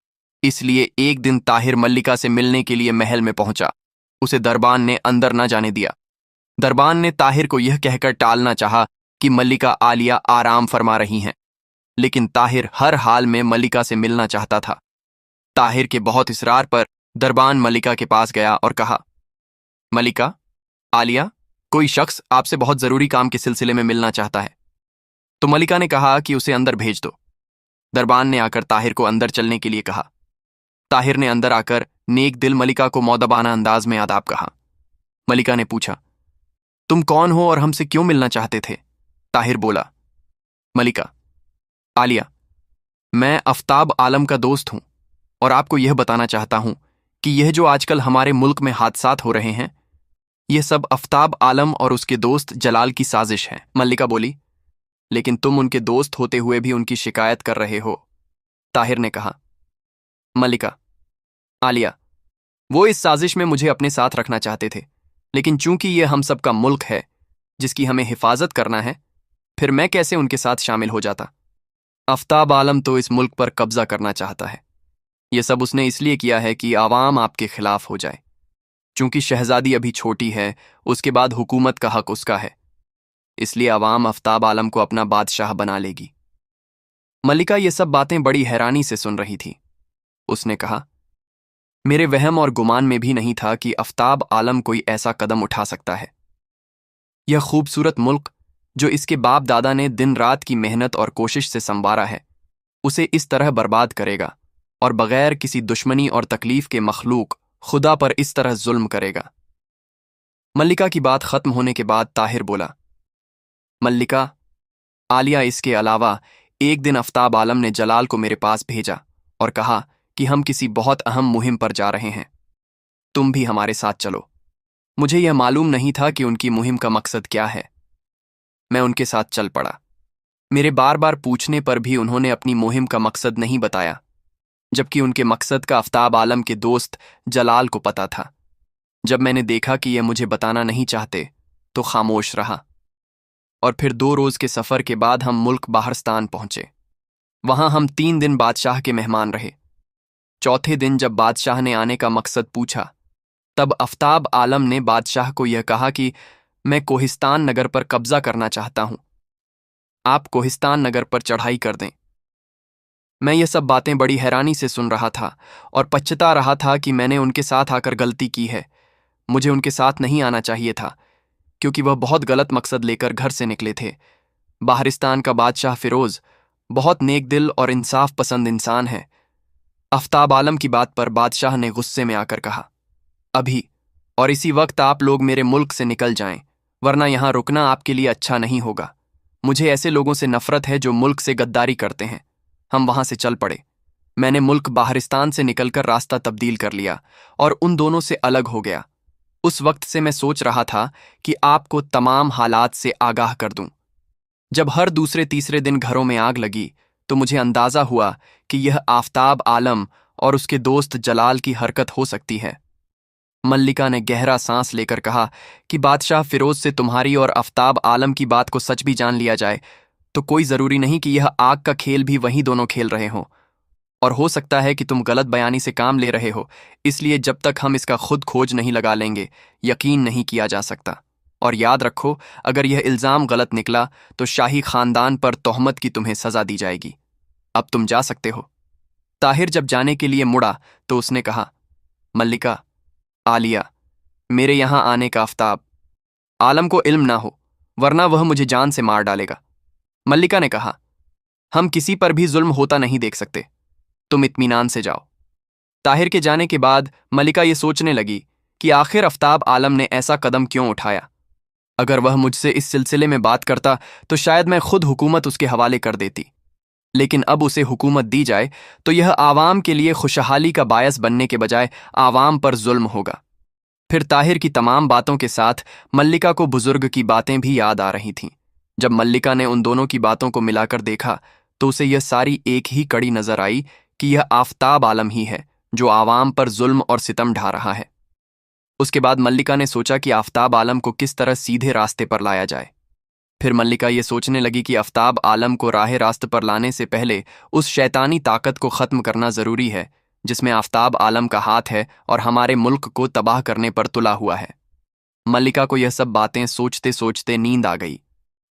इसलिए एक दिन ताहिर मल्लिका से मिलने के लिए महल में पहुंचा। उसे दरबान ने अंदर न जाने दिया। दरबान ने ताहिर को यह कहकर टालना चाहा कि मल्लिका आलिया आराम फरमा रही हैं, लेकिन ताहिर हर हाल में मल्लिका से मिलना चाहता था। ताहिर के बहुत इसरार पर दरबान मल्लिका के पास गया और कहा, मल्लिका, आलिया, कोई शख्स आपसे बहुत जरूरी काम के सिलसिले में मिलना चाहता है। तो मल्लिका ने कहा कि उसे अंदर भेज दो। दरबान ने आकर ताहिर को अंदर चलने के लिए कहा। ताहिर ने अंदर आकर नेक दिल मलिका को मौदबाना अंदाज में आदाब कहा। मलिका ने पूछा, तुम कौन हो और हमसे क्यों मिलना चाहते थे? ताहिर बोला, मलिका, आलिया, मैं आफ्ताब आलम का दोस्त हूं और आपको यह बताना चाहता हूं कि यह जो आजकल हमारे मुल्क में हादसात हो रहे हैं, यह सब आफ्ताब आलम और उसके दोस्त जलाल की साजिश है। मल्लिका बोली, लेकिन तुम उनके दोस्त होते हुए भी उनकी शिकायत कर रहे हो। ताहिर ने कहा, मल्लिका, आलिया, वो इस साजिश में मुझे अपने साथ रखना चाहते थे, लेकिन चूंकि यह हम सब का मुल्क है जिसकी हमें हिफाजत करना है, फिर मैं कैसे उनके साथ शामिल हो जाता? आफ्ताब आलम तो इस मुल्क पर कब्जा करना चाहता है। यह सब उसने इसलिए किया है कि आवाम आपके खिलाफ हो जाए। चूंकि शहजादी अभी छोटी है, उसके बाद हुकूमत का हक उसका है, इसलिए आवाम आफ्ताब आलम को अपना बादशाह बना लेगी। मल्लिका ये सब बातें बड़ी हैरानी से सुन रही थी। उसने कहा, मेरे वहम और गुमान में भी नहीं था कि आफ्ताब आलम कोई ऐसा कदम उठा सकता है। यह खूबसूरत मुल्क जो इसके बाप दादा ने दिन रात की मेहनत और कोशिश से संवारा है, उसे इस तरह बर्बाद करेगा और बगैर किसी दुश्मनी और तकलीफ के मखलूक खुदा पर इस तरह जुल्म करेगा। मल्लिका की बात खत्म होने के बाद ताहिर बोला, मल्लिका, आलिया, इसके अलावा एक दिन आफ्ताब आलम ने जलाल को मेरे पास भेजा और कहा कि हम किसी बहुत अहम मुहिम पर जा रहे हैं, तुम भी हमारे साथ चलो। मुझे यह मालूम नहीं था कि उनकी मुहिम का मकसद क्या है। मैं उनके साथ चल पड़ा। मेरे बार बार पूछने पर भी उन्होंने अपनी मुहिम का मकसद नहीं बताया, जबकि उनके मकसद का आफ्ताब आलम के दोस्त जलाल को पता था। जब मैंने देखा कि यह मुझे बताना नहीं चाहते तो खामोश रहा, और फिर 2 रोज के सफर के बाद हम मुल्क बाहरस्तान पहुंचे। वहां हम 3 दिन बादशाह के मेहमान रहे। चौथे दिन जब बादशाह ने आने का मकसद पूछा, तब आफ्ताब आलम ने बादशाह को यह कहा कि मैं कोहिस्तान नगर पर कब्जा करना चाहता हूं, आप कोहिस्तान नगर पर चढ़ाई कर दें। मैं ये सब बातें बड़ी हैरानी से सुन रहा था और पछता रहा था कि मैंने उनके साथ आकर गलती की है। मुझे उनके साथ नहीं आना चाहिए था, क्योंकि वह बहुत गलत मकसद लेकर घर से निकले थे। बाहरिस्तान का बादशाह फिरोज बहुत नेक दिल और इंसाफ पसंद इंसान है। आफ्ताब आलम की बात पर बादशाह ने गुस्से में आकर कहा, अभी और इसी वक्त आप लोग मेरे मुल्क से निकल जाएं, वरना यहां रुकना आपके लिए अच्छा नहीं होगा। मुझे ऐसे लोगों से नफरत है जो मुल्क से गद्दारी करते हैं। हम वहां से चल पड़े। मैंने मुल्क बाहरिस्तान से निकलकर रास्ता तब्दील कर लिया और उन दोनों से अलग हो गया। उस वक्त से मैं सोच रहा था कि आपको तमाम हालात से आगाह कर दूं। जब हर दूसरे तीसरे दिन घरों में आग लगी तो मुझे अंदाजा हुआ कि यह आफ्ताब आलम और उसके दोस्त जलाल की हरकत हो सकती है। मल्लिका ने गहरा सांस लेकर कहा कि बादशाह फिरोज से तुम्हारी और आफ्ताब आलम की बात को सच भी जान लिया जाए तो कोई जरूरी नहीं कि यह आग का खेल भी वही दोनों खेल रहे हों, और हो सकता है कि तुम गलत बयानी से काम ले रहे हो। इसलिए जब तक हम इसका खुद खोज नहीं लगा लेंगे, यकीन नहीं किया जा सकता। और याद रखो, अगर यह इल्जाम गलत निकला तो शाही खानदान पर तोहमत की तुम्हें सजा दी जाएगी। अब तुम जा सकते हो। ताहिर जब जाने के लिए मुड़ा तो उसने कहा, मल्लिका, आलिया, मेरे यहां आने का आफ्ताब आलम को इल्म ना हो, वरना वह मुझे जान से मार डालेगा। मल्लिका ने कहा, हम किसी पर भी जुल्म होता नहीं देख सकते, तुम इत्मीनान से जाओ। ताहिर के जाने के बाद मल्लिका ये सोचने लगी कि आखिर आफ्ताब आलम ने ऐसा कदम क्यों उठाया। अगर वह मुझसे इस सिलसिले में बात करता तो शायद मैं खुद हुकूमत उसके हवाले कर देती, लेकिन अब उसे हुकूमत दी जाए तो यह आवाम के लिए खुशहाली का बायस बनने के बजाय आवाम पर जुल्म होगा। फिर ताहिर की तमाम बातों के साथ मल्लिका को बुजुर्ग की बातें भी याद आ रही थीं। जब मल्लिका ने उन दोनों की बातों को मिलाकर देखा तो उसे यह सारी एक ही कड़ी नजर आई कि यह आफ्ताब आलम ही है जो आवाम पर जुल्म और सितम ढा रहा है। उसके बाद मल्लिका ने सोचा कि आफ्ताब आलम को किस तरह सीधे रास्ते पर लाया जाए। फिर मल्लिका ये सोचने लगी कि आफ्ताब आलम को राह रास्त पर लाने से पहले उस शैतानी ताकत को खत्म करना जरूरी है जिसमें आफ्ताब आलम का हाथ है और हमारे मुल्क को तबाह करने पर तुला हुआ है। मल्लिका को यह सब बातें सोचते सोचते नींद आ गई।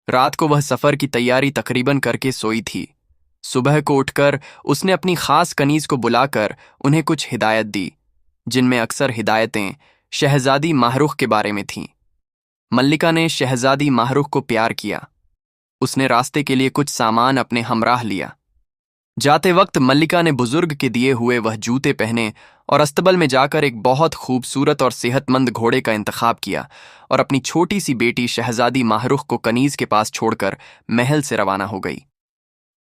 रात को वह सफर की तैयारी तकरीबन करके सोई थी। सुबह को उठकर उसने अपनी खास कनीज को बुलाकर उन्हें कुछ हिदायत दी, जिनमें अक्सर हिदायतें शहजादी माहरुख के बारे में थीं। मल्लिका ने शहजादी माहरुख को प्यार किया। उसने रास्ते के लिए कुछ सामान अपने हमराह लिया। जाते वक्त मल्लिका ने बुजुर्ग के दिए हुए वह जूते पहने और अस्तबल में जाकर एक बहुत खूबसूरत और सेहतमंद घोड़े का इंतखाब किया और अपनी छोटी सी बेटी शहजादी माहरुख को कनीज के पास छोड़कर महल से रवाना हो गई।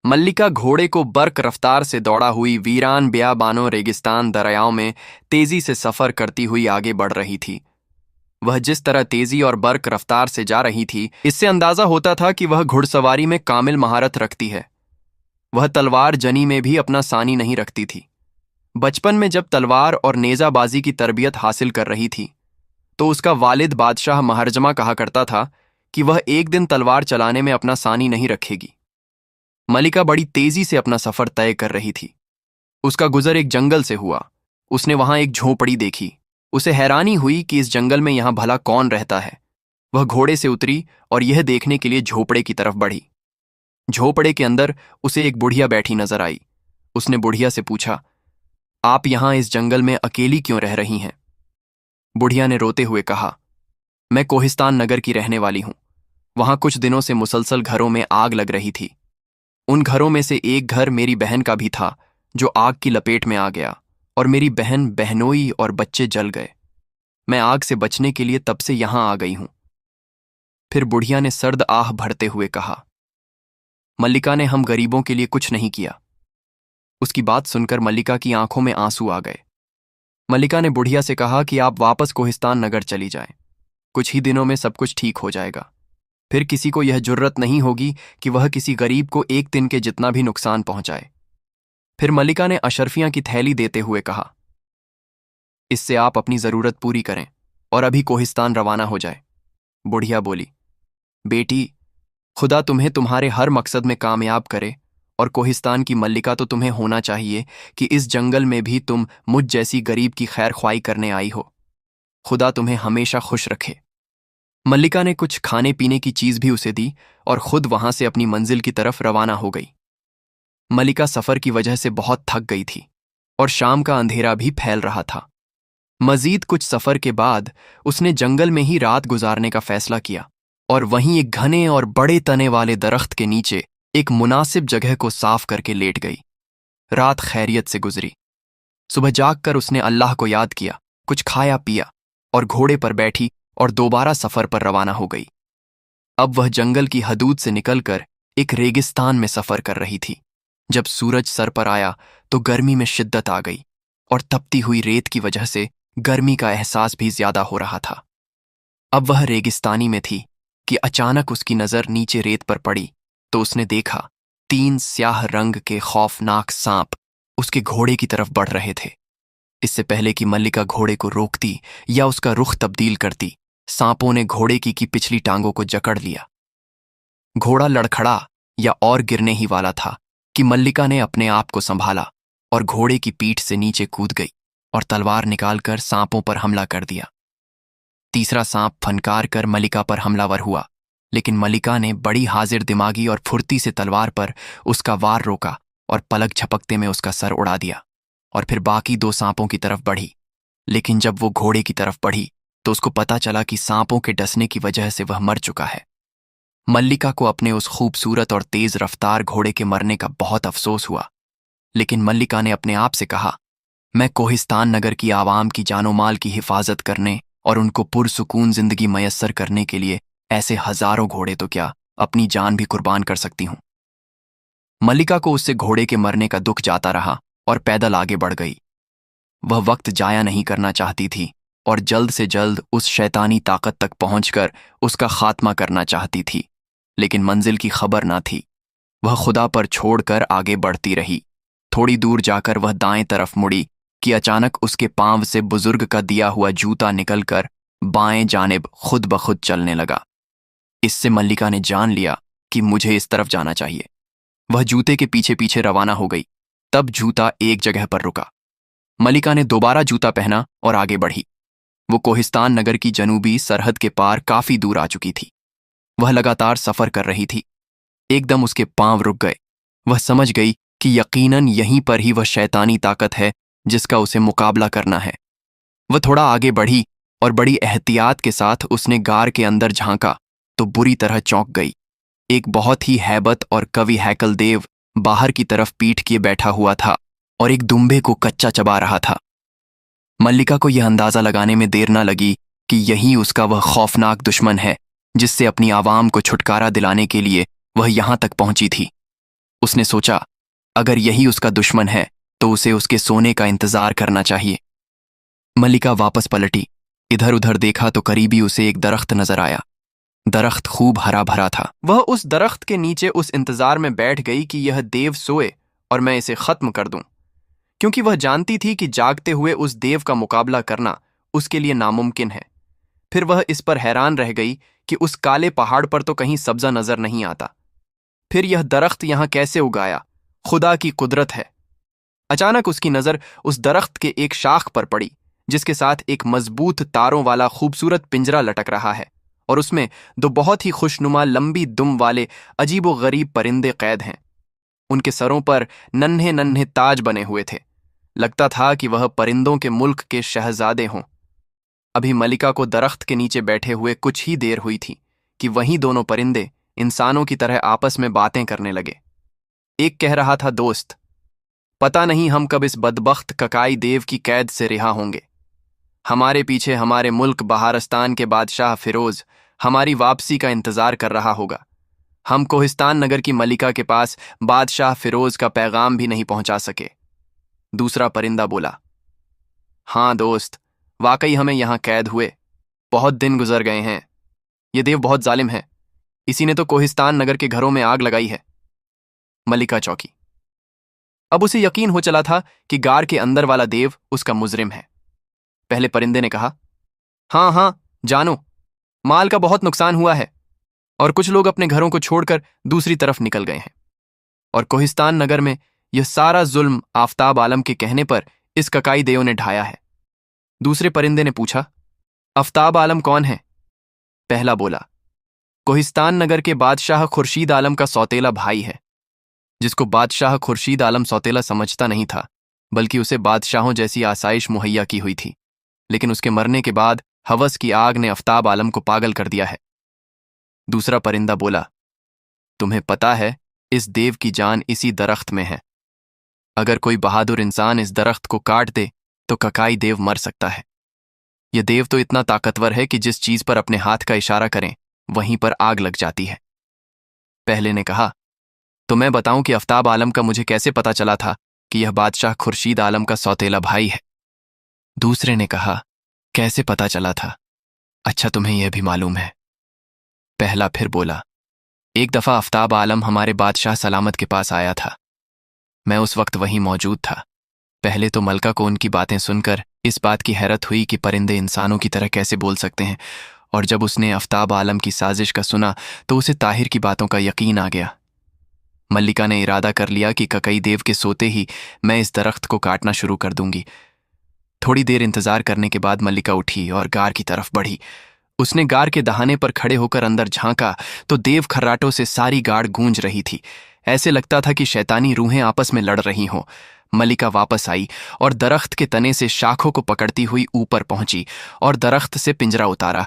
मल्लिका घोड़े को बर्क रफ्तार से दौड़ा हुई वीरान बियाबानों रेगिस्तान दरियाओं में तेजी से सफर करती हुई आगे बढ़ रही थी। वह जिस तरह तेजी और बर्क रफ्तार से जा रही थी, इससे अंदाजा होता था कि वह घुड़सवारी में कामिल महारत रखती है। वह तलवार जनी में भी अपना सानी नहीं रखती थी। बचपन में जब तलवार और नेजाबाजी की तरबियत हासिल कर रही थी तो उसका वालिद बादशाह महरजमा कहा करता था कि वह एक दिन तलवार चलाने में अपना सानी नहीं रखेगी। मल्लिका बड़ी तेजी से अपना सफर तय कर रही थी। उसका गुजर एक जंगल से हुआ। उसने वहां एक झोपड़ी देखी। उसे हैरानी हुई कि इस जंगल में यहां भला कौन रहता है। वह घोड़े से उतरी और यह देखने के लिए झोपड़े की तरफ बढ़ी। झोपड़े के अंदर उसे एक बुढ़िया बैठी नजर आई। उसने बुढ़िया से पूछा, आप यहां इस जंगल में अकेली क्यों रह रही हैं? बुढ़िया ने रोते हुए कहा, मैं कोहिस्तान नगर की रहने वाली हूं। वहां कुछ दिनों से मुसलसल घरों में आग लग रही थी। उन घरों में से एक घर मेरी बहन का भी था जो आग की लपेट में आ गया और मेरी बहन बहनोई और बच्चे जल गए। मैं आग से बचने के लिए तब से यहां आ गई हूं। फिर बुढ़िया ने सर्द आह भरते हुए कहा, मल्लिका ने हम गरीबों के लिए कुछ नहीं किया। उसकी बात सुनकर मल्लिका की आंखों में आंसू आ गए। मल्लिका ने बुढ़िया से कहा कि आप वापस कोहिस्तान नगर चली जाएं। कुछ ही दिनों में सब कुछ ठीक हो जाएगा। फिर किसी को यह जुर्रत नहीं होगी कि वह किसी गरीब को एक दिन के जितना भी नुकसान पहुंचाए। फिर मल्लिका ने अशरफियां की थैली देते हुए कहा, इससे आप अपनी जरूरत पूरी करें और अभी कोहिस्तान रवाना हो जाए। बुढ़िया बोली, बेटी, खुदा तुम्हें तुम्हारे हर मकसद में कामयाब करे और कोहिस्तान की मल्लिका तो तुम्हें होना चाहिए कि इस जंगल में भी तुम मुझ जैसी गरीब की खैर ख्वाही करने आई हो। खुदा तुम्हें हमेशा खुश रखे। मल्लिका ने कुछ खाने पीने की चीज भी उसे दी और खुद वहां से अपनी मंजिल की तरफ रवाना हो गई। मल्लिका सफर की वजह से बहुत थक गई थी और शाम का अंधेरा भी फैल रहा था। मजीद कुछ सफर के बाद उसने जंगल में ही रात गुजारने का फैसला किया और वहीं एक घने और बड़े तने वाले दरख्त के नीचे एक मुनासिब जगह को साफ करके लेट गई। रात खैरियत से गुजरी। सुबह जागकर उसने अल्लाह को याद किया, कुछ खाया पिया और घोड़े पर बैठी और दोबारा सफर पर रवाना हो गई। अब वह जंगल की हदूद से निकलकर एक रेगिस्तान में सफर कर रही थी। जब सूरज सर पर आया तो गर्मी में शिद्दत आ गई और तपती हुई रेत की वजह से गर्मी का एहसास भी ज्यादा हो रहा था। अब वह रेगिस्तानी में थी कि अचानक उसकी नजर नीचे रेत पर पड़ी तो उसने देखा 3 स्याह रंग के खौफनाक सांप उसके घोड़े की तरफ बढ़ रहे थे। इससे पहले कि मल्लिका घोड़े को रोकती या उसका रुख तब्दील करती, सांपों ने घोड़े की पिछली टांगों को जकड़ लिया। घोड़ा लड़खड़ा या और गिरने ही वाला था कि मल्लिका ने अपने आप को संभाला और घोड़े की पीठ से नीचे कूद गई और तलवार निकालकर सांपों पर हमला कर दिया। तीसरा सांप फनकार कर मल्लिका पर हमलावर हुआ, लेकिन मल्लिका ने बड़ी हाजिर दिमागी और फुर्ती से तलवार पर उसका वार रोका और पलक झपकते में उसका सर उड़ा दिया और फिर बाकी 2 सांपों की तरफ बढ़ी। लेकिन जब वो घोड़े की तरफ बढ़ी तो उसको पता चला कि सांपों के डसने की वजह से वह मर चुका है। मल्लिका को अपने उस खूबसूरत और तेज रफ्तार घोड़े के मरने का बहुत अफसोस हुआ, लेकिन मल्लिका ने अपने आप से कहा, मैं कोहिस्तान नगर की आवाम की जानो माल की हिफाजत करने और उनको पुरसुकून जिंदगी मयस्सर करने के लिए ऐसे हजारों घोड़े तो क्या अपनी जान भी कुर्बान कर सकती हूं। मल्लिका को उससे घोड़े के मरने का दुख जाता रहा और पैदल आगे बढ़ गई। वह वक्त जाया नहीं करना चाहती थी और जल्द से जल्द उस शैतानी ताकत तक पहुंचकर उसका खात्मा करना चाहती थी, लेकिन मंजिल की खबर ना थी। वह खुदा पर छोड़कर आगे बढ़ती रही। थोड़ी दूर जाकर वह दाएं तरफ मुड़ी कि अचानक उसके पांव से बुजुर्ग का दिया हुआ जूता निकलकर बाएं जानिब खुद ब खुद चलने लगा। इससे मल्लिका ने जान लिया कि मुझे इस तरफ जाना चाहिए। वह जूते के पीछे पीछे रवाना हो गई। तब जूता एक जगह पर रुका। मल्लिका ने दोबारा जूता पहना और आगे बढ़ी। वो कोहिस्तान नगर की जनूबी सरहद के पार काफी दूर आ चुकी थी। वह लगातार सफर कर रही थी। एकदम उसके पांव रुक गए। वह समझ गई कि यकीनन यहीं पर ही वह शैतानी ताकत है जिसका उसे मुकाबला करना है। वह थोड़ा आगे बढ़ी और बड़ी एहतियात के साथ उसने गार के अंदर झांका तो बुरी तरह चौंक गई। एक बहुत ही हैबत और कवि हैकल देव बाहर की तरफ पीठ किए बैठा हुआ था और एक दुम्बे को कच्चा चबा रहा था। मल्लिका को यह अंदाजा लगाने में देर न लगी कि यही उसका वह खौफनाक दुश्मन है जिससे अपनी आवाम को छुटकारा दिलाने के लिए वह यहां तक पहुंची थी। उसने सोचा, अगर यही उसका दुश्मन है तो उसे उसके सोने का इंतजार करना चाहिए। मल्लिका वापस पलटी, इधर उधर देखा तो करीबी उसे एक दरख्त नजर आया। दरख्त खूब हरा भरा था। वह उस दरख्त के नीचे उस इंतजार में बैठ गई कि यह देव सोए और मैं इसे खत्म कर दूं, क्योंकि वह जानती थी कि जागते हुए उस देव का मुकाबला करना उसके लिए नामुमकिन है। फिर वह इस पर हैरान रह गई कि उस काले पहाड़ पर तो कहीं सब्जा नजर नहीं आता। फिर यह दरख्त यहां कैसे उगाया? खुदा की कुदरत है। अचानक उसकी नजर उस दरख्त के एक शाख पर पड़ी जिसके साथ एक मजबूत तारों वाला खूबसूरत पिंजरा लटक रहा है और उसमें दो बहुत ही खुशनुमा लंबी दुम वाले अजीबो गरीब परिंदे कैद हैं। उनके सरों पर नन्हे नन्हे ताज बने हुए थे। लगता था कि वह परिंदों के मुल्क के शहजादे हों। अभी मल्लिका को दरख्त के नीचे बैठे हुए कुछ ही देर हुई थी कि वहीं दोनों परिंदे इंसानों की तरह आपस में बातें करने लगे। एक कह रहा था, दोस्त, पता नहीं हम कब इस बदबख्त ककाई देव की कैद से रिहा होंगे। हमारे पीछे हमारे मुल्क बहारस्तान के बादशाह फिरोज हमारी वापसी का इंतजार कर रहा होगा। हम कोहिस्तान नगर की मल्लिका के पास बादशाह फिरोज का पैगाम भी नहीं पहुंचा सके। दूसरा परिंदा बोला, हाँ दोस्त, वाकई हमें यहां कैद हुए बहुत दिन गुजर गए हैं। ये देव बहुत जालिम है। इसी ने तो कोहिस्तान नगर के घरों में आग लगाई है। मल्लिका चौंकी। अब उसे यकीन हो चला था कि गार के अंदर वाला देव उसका मुजरिम है। पहले परिंदे ने कहा, हाँ हाँ जानो, माल का बहुत नुकसान हुआ है और कुछ लोग अपने घरों को छोड़कर दूसरी तरफ निकल गए हैं और कोहिस्तान नगर में यह सारा जुल्म आफताब आलम के कहने पर इस ककाई देव ने ढाया है। दूसरे परिंदे ने पूछा, आफताब आलम कौन है? पहला बोला, कोहिस्तान नगर के बादशाह खुर्शीद आलम का सौतेला भाई है, जिसको बादशाह खुर्शीद आलम सौतेला समझता नहीं था, बल्कि उसे बादशाहों जैसी आसाइश मुहैया की हुई थी। लेकिन उसके मरने के बाद हवस की आग ने आफताब आलम को पागल कर दिया है। दूसरा परिंदा बोला, तुम्हें पता है इस देव की जान इसी दरख्त में है। अगर कोई बहादुर इंसान इस दरख्त को काट दे तो ककाई देव मर सकता है। यह देव तो इतना ताकतवर है कि जिस चीज पर अपने हाथ का इशारा करें वहीं पर आग लग जाती है। पहले ने कहा, तो मैं बताऊं कि आफताब आलम का मुझे कैसे पता चला था कि यह बादशाह खुर्शीद आलम का सौतेला भाई है? दूसरे ने कहा, कैसे पता चला था? अच्छा, तुम्हें यह भी मालूम है? पहला फिर बोला, एक दफा आफताब आलम हमारे बादशाह सलामत के पास आया था। मैं उस वक्त वहीं मौजूद था। पहले तो मलका को उनकी बातें सुनकर इस बात की हैरत हुई कि परिंदे इंसानों की तरह कैसे बोल सकते हैं, और जब उसने आफताब आलम की साजिश का सुना तो उसे ताहिर की बातों का यकीन आ गया। मल्लिका ने इरादा कर लिया कि ककई देव के सोते ही मैं इस दरख्त को काटना शुरू कर दूंगी। थोड़ी देर इंतजार करने के बाद मल्लिका उठी और गार की तरफ बढ़ी। उसने गार के दहाने पर खड़े होकर अंदर झांका तो देव खर्राटों से सारी गाड़ गूंज रही थी। ऐसे लगता था कि शैतानी रूहें आपस में लड़ रही हों। मल्लिका वापस आई और दरख्त के तने से शाखों को पकड़ती हुई ऊपर पहुंची और दरख्त से पिंजरा उतारा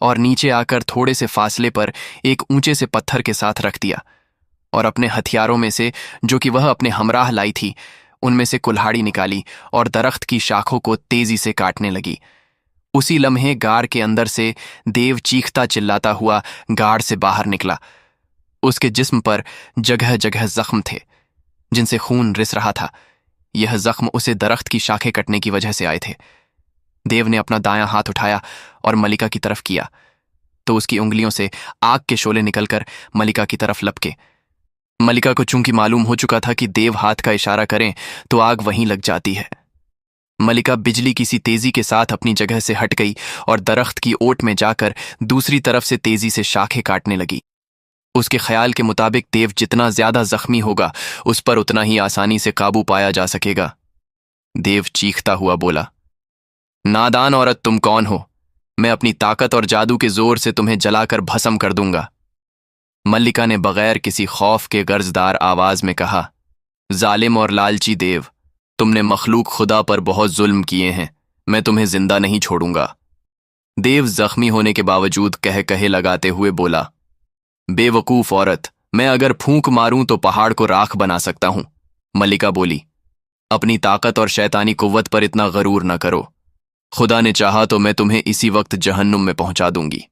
और नीचे आकर थोड़े से फासले पर एक ऊंचे से पत्थर के साथ रख दिया और अपने हथियारों में से, जो कि वह अपने हमराह लाई थी, उनमें से कुल्हाड़ी निकाली और दरख्त की शाखों को तेजी से काटने लगी। उसी लम्हे गार के अंदर से देव चीखता चिल्लाता हुआ गाड़ से बाहर निकला। उसके जिस्म पर जगह जगह जख्म थे जिनसे खून रिस रहा था। यह जख्म उसे दरख्त की शाखें कटने की वजह से आए थे। देव ने अपना दायां हाथ उठाया और मल्लिका की तरफ किया तो उसकी उंगलियों से आग के शोले निकलकर मल्लिका की तरफ लपके। मल्लिका को चूंकि मालूम हो चुका था कि देव हाथ का इशारा करें तो आग वहीं लग जाती है। मल्लिका बिजली की सी तेजी के साथ अपनी जगह से हट गई और दरख्त की ओट में जाकर दूसरी तरफ से तेजी से शाखें काटने लगी। उसके ख्याल के मुताबिक देव जितना ज्यादा जख्मी होगा उस पर उतना ही आसानी से काबू पाया जा सकेगा। देव चीखता हुआ बोला, नादान औरत, तुम कौन हो? मैं अपनी ताकत और जादू के जोर से तुम्हें जलाकर भस्म कर दूंगा। मल्लिका ने बगैर किसी खौफ के गर्जदार आवाज में कहा, जालिम और लालची देव, तुमने मखलूक खुदा पर बहुत जुल्म किए हैं। मैं तुम्हें जिंदा नहीं छोड़ूंगा। देव जख्मी होने के बावजूद कह कहे लगाते हुए बोला, बेवकूफ औरत, मैं अगर फूंक मारूं तो पहाड़ को राख बना सकता हूं, मल्लिका बोली। अपनी ताकत और शैतानी कुव्वत पर इतना गरूर न करो। खुदा ने चाहा तो मैं तुम्हें इसी वक्त जहन्नुम में पहुंचा दूंगी।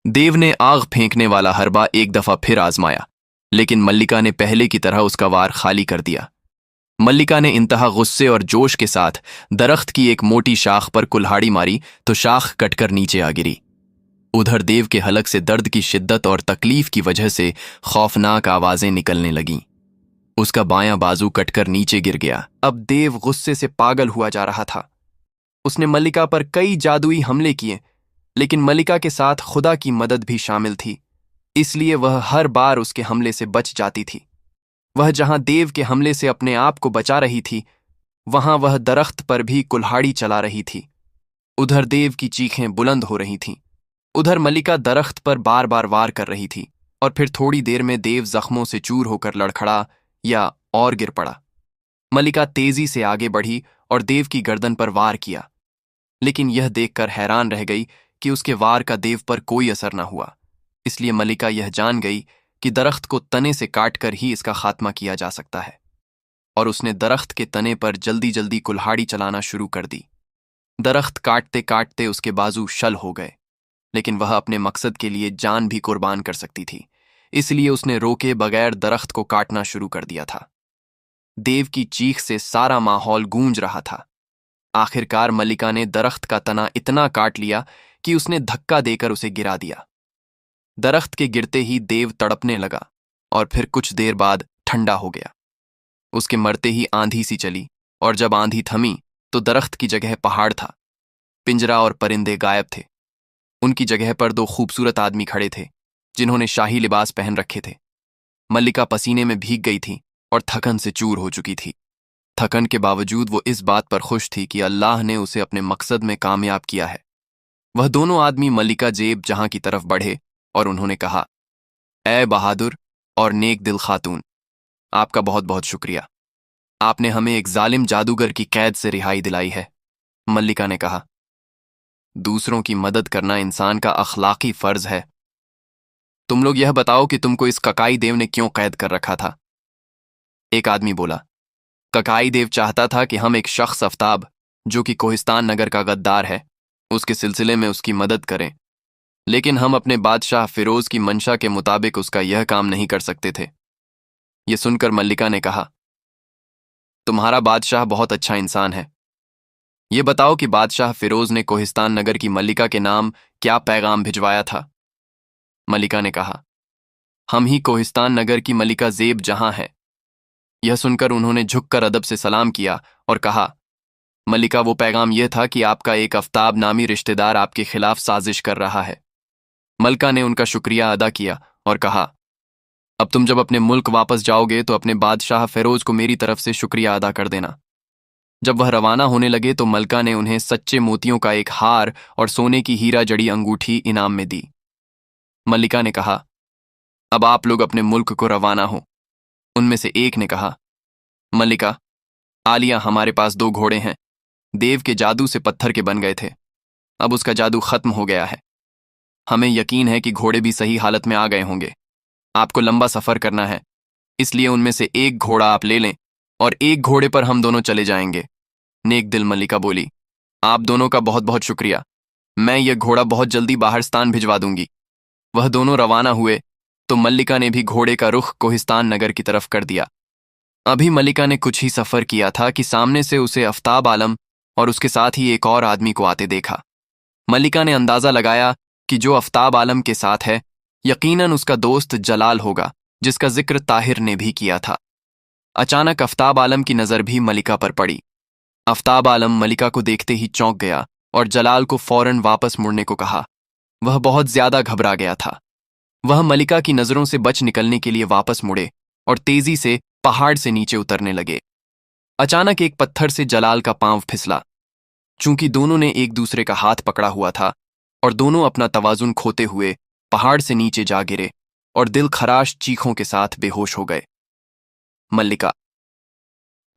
देव ने आग फेंकने वाला हरबा एक दफा फिर आजमाया, लेकिन मल्लिका ने पहले की तरह उसका वार खाली कर दिया। मल्लिका ने इंतहा गुस्से और जोश के साथ दरख्त की एक मोटी शाख पर कुल्हाड़ी मारी तो शाख कटकर नीचे आ गिरी। उधर देव के हलक से दर्द की शिद्दत और तकलीफ की वजह से खौफनाक आवाजें निकलने लगीं। उसका बायां बाजू कटकर नीचे गिर गया। अब देव गुस्से से पागल हुआ जा रहा था। उसने मल्लिका पर कई जादुई हमले किए, लेकिन मल्लिका के साथ खुदा की मदद भी शामिल थी, इसलिए वह हर बार उसके हमले से बच जाती थी। वह जहां देव के हमले से अपने आप को बचा रही थी, वहां वह दरख्त पर भी कुल्हाड़ी चला रही थी। उधर देव की चीखें बुलंद हो रही थीं। उधर मल्लिका दरख्त पर बार बार वार कर रही थी, और फिर थोड़ी देर में देव जख्मों से चूर होकर लड़खड़ा या और गिर पड़ा। मल्लिका तेजी से आगे बढ़ी और देव की गर्दन पर वार किया, लेकिन यह देखकर हैरान रह गई कि उसके वार का देव पर कोई असर न हुआ। इसलिए मल्लिका यह जान गई कि दरख्त को तने से काटकर ही इसका खात्मा किया जा सकता है, और उसने दरख्त के तने पर जल्दी जल्दी कुल्हाड़ी चलाना शुरू कर दी। दरख्त काटते काटते उसके बाजू शल हो गए, लेकिन वह अपने मकसद के लिए जान भी कुर्बान कर सकती थी, इसलिए उसने रोके बगैर दरख्त को काटना शुरू कर दिया था। देव की चीख से सारा माहौल गूंज रहा था। आखिरकार मल्लिका ने दरख्त का तना इतना काट लिया कि उसने धक्का देकर उसे गिरा दिया। दरख्त के गिरते ही देव तड़पने लगा और फिर कुछ देर बाद ठंडा हो गया। उसके मरते ही आंधी सी चली, और जब आंधी थमी तो दरख्त की जगह पहाड़ था। पिंजरा और परिंदे गायब थे। उनकी जगह पर दो खूबसूरत आदमी खड़े थे, जिन्होंने शाही लिबास पहन रखे थे। मल्लिका पसीने में भीग गई थी और थकन से चूर हो चुकी थी। थकन के बावजूद वो इस बात पर खुश थी कि अल्लाह ने उसे अपने मकसद में कामयाब किया है। वह दोनों आदमी मल्लिका जेब जहां की तरफ बढ़े और उन्होंने कहा, ए बहादुर और नेक दिल खातून, आपका बहुत बहुत शुक्रिया। आपने हमें एक जालिम जादूगर की कैद से रिहाई दिलाई है। मल्लिका ने कहा, दूसरों की मदद करना इंसान का अखलाकी फर्ज है। तुम लोग यह बताओ कि तुमको इस ककाई देव ने क्यों कैद कर रखा था? एक आदमी बोला, ककाई देव चाहता था कि हम एक शख्स आफ्ताब, जो कि कोहिस्तान नगर का गद्दार है, उसके सिलसिले में उसकी मदद करें, लेकिन हम अपने बादशाह फिरोज की मंशा के मुताबिक उसका यह काम नहीं कर सकते थे। यह सुनकर मल्लिका ने कहा, तुम्हारा बादशाह बहुत अच्छा इंसान है। ये बताओ कि बादशाह फिरोज ने कोहिस्तान नगर की मल्लिका के नाम क्या पैगाम भिजवाया था? मल्लिका ने कहा, हम ही कोहिस्तान नगर की मल्लिका जेब जहां है। यह सुनकर उन्होंने झुककर अदब से सलाम किया और कहा, मल्लिका, वो पैगाम यह था कि आपका एक आफ्ताब नामी रिश्तेदार आपके खिलाफ साजिश कर रहा है। मल्लिका ने उनका शुक्रिया अदा किया और कहा, अब तुम जब अपने मुल्क वापस जाओगे तो अपने बादशाह फिरोज को मेरी तरफ से शुक्रिया अदा कर देना। जब वह रवाना होने लगे तो मल्लिका ने उन्हें सच्चे मोतियों का एक हार और सोने की हीरा जड़ी अंगूठी इनाम में दी। मल्लिका ने कहा, अब आप लोग अपने मुल्क को रवाना हो। उनमें से एक ने कहा, मल्लिका, आलिया, हमारे पास 2 घोड़े हैं। देव के जादू से पत्थर के बन गए थे, अब उसका जादू खत्म हो गया है। हमें यकीन है कि घोड़े भी सही हालत में आ गए होंगे। आपको लंबा सफर करना है, इसलिए उनमें से एक घोड़ा आप ले लें और एक घोड़े पर हम दोनों चले जाएंगे। नेक दिल मल्लिका बोली, आप दोनों का बहुत बहुत शुक्रिया। मैं यह घोड़ा बहुत जल्दी बाहरस्तान भिजवा दूंगी। वह दोनों रवाना हुए तो मल्लिका ने भी घोड़े का रुख कोहिस्तान नगर की तरफ कर दिया। अभी मल्लिका ने कुछ ही सफर किया था कि सामने से उसे आफ्ताब आलम और उसके साथ ही एक और आदमी को आते देखा। मल्लिका ने अंदाजा लगाया कि जो आफ्ताब आलम के साथ है यकीनन उसका दोस्त जलाल होगा, जिसका जिक्र ताहिर ने भी किया था। अचानक आफ्ताब आलम की नजर भी मल्लिका पर पड़ी। आफ्ताब आलम मल्लिका को देखते ही चौंक गया और जलाल को फौरन वापस मुड़ने को कहा। वह बहुत ज्यादा घबरा गया था। वह मल्लिका की नजरों से बच निकलने के लिए वापस मुड़े और तेजी से पहाड़ से नीचे उतरने लगे। अचानक एक पत्थर से जलाल का पांव फिसला। चूंकि दोनों ने एक दूसरे का हाथ पकड़ा हुआ था और दोनों अपना तवाजुन खोते हुए पहाड़ से नीचे जा गिरे और दिल खराश चीखों के साथ बेहोश हो गए। मल्लिका,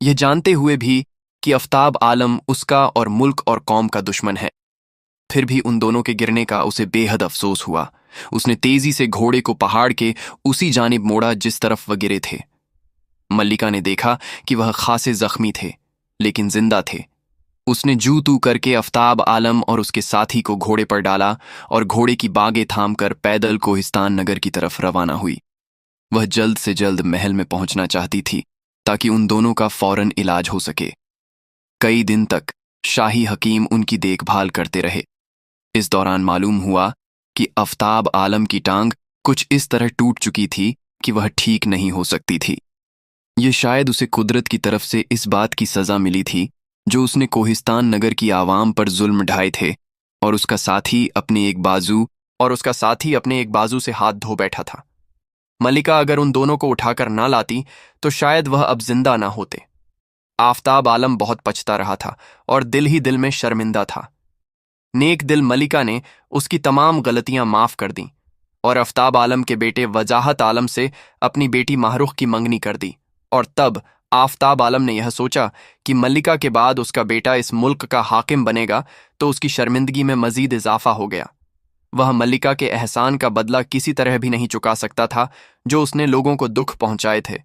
यह जानते हुए भी कि आफ्ताब आलम उसका और मुल्क और कौम का दुश्मन है, फिर भी उन दोनों के गिरने का उसे बेहद अफसोस हुआ। उसने तेजी से घोड़े को पहाड़ के उसी जानिब मोड़ा जिस तरफ वह गिरे थे। मल्लिका ने देखा कि वह खासे जख्मी थे, लेकिन जिंदा थे। उसने जू तू करके आफ्ताब आलम और उसके साथी को घोड़े पर डाला और घोड़े की बागें थामकर पैदल कोहिस्तान नगर की तरफ रवाना हुई। वह जल्द से जल्द महल में पहुंचना चाहती थी ताकि उन दोनों का फौरन इलाज हो सके। कई दिन तक शाही हकीम उनकी देखभाल करते रहे। इस दौरान मालूम हुआ कि आफ्ताब आलम की टांग कुछ इस तरह टूट चुकी थी कि वह ठीक नहीं हो सकती थी। ये शायद उसे कुदरत की तरफ से इस बात की सजा मिली थी जो उसने कोहिस्तान नगर की आवाम पर जुल्म ढाए थे, और उसका साथी अपने एक बाजू से हाथ धो बैठा था। मल्लिका अगर उन दोनों को उठाकर ना लाती तो शायद वह अब जिंदा ना होते। आफ्ताब आलम बहुत पछता रहा था और दिल ही दिल में शर्मिंदा था। नेक दिल मल्लिका ने उसकी तमाम गलतियां माफ कर दी और आफ्ताब आलम के बेटे वजाहत आलम से अपनी बेटी माहरुख की मंगनी कर दी। और तब आफ्ताब आलम ने यह सोचा कि मल्लिका के बाद उसका बेटा इस मुल्क का हाकिम बनेगा तो उसकी शर्मिंदगी में मजीद इजाफा हो गया। वह मल्लिका के एहसान का बदला किसी तरह भी नहीं चुका सकता था जो उसने लोगों को दुख पहुंचाए थे।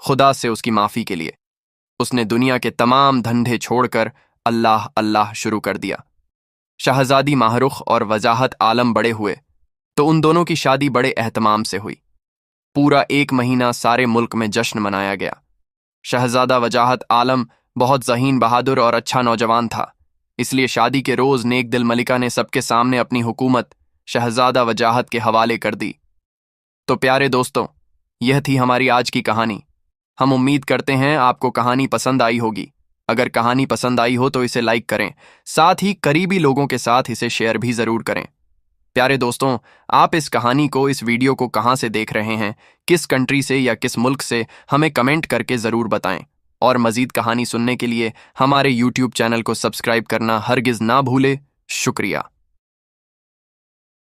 खुदा से उसकी माफी के लिए उसने दुनिया के तमाम धंधे छोड़कर अल्लाह अल्लाह शुरू कर दिया। शहजादी माहरुख और वजाहत आलम बड़े हुए तो उन दोनों की शादी बड़े एहतमाम से हुई। पूरा 1 महीना सारे मुल्क में जश्न मनाया गया। शहजादा वजाहत आलम बहुत ज़हीन बहादुर और अच्छा नौजवान था, इसलिए शादी के रोज़ नेक दिल मल्लिका ने सबके सामने अपनी हुकूमत शहजादा वजाहत के हवाले कर दी। तो प्यारे दोस्तों, यह थी हमारी आज की कहानी। हम उम्मीद करते हैं आपको कहानी पसंद आई होगी। अगर कहानी पसंद आई हो तो इसे लाइक करें, साथ ही करीबी लोगों के साथ इसे शेयर भी ज़रूर करें। प्यारे दोस्तों, आप इस कहानी को, इस वीडियो को कहाँ से देख रहे हैं, किस कंट्री से या किस मुल्क से, हमें कमेंट करके ज़रूर बताएं। और मज़ीद कहानी सुनने के लिए हमारे YouTube चैनल को सब्सक्राइब करना हरगिज़ ना भूले। शुक्रिया।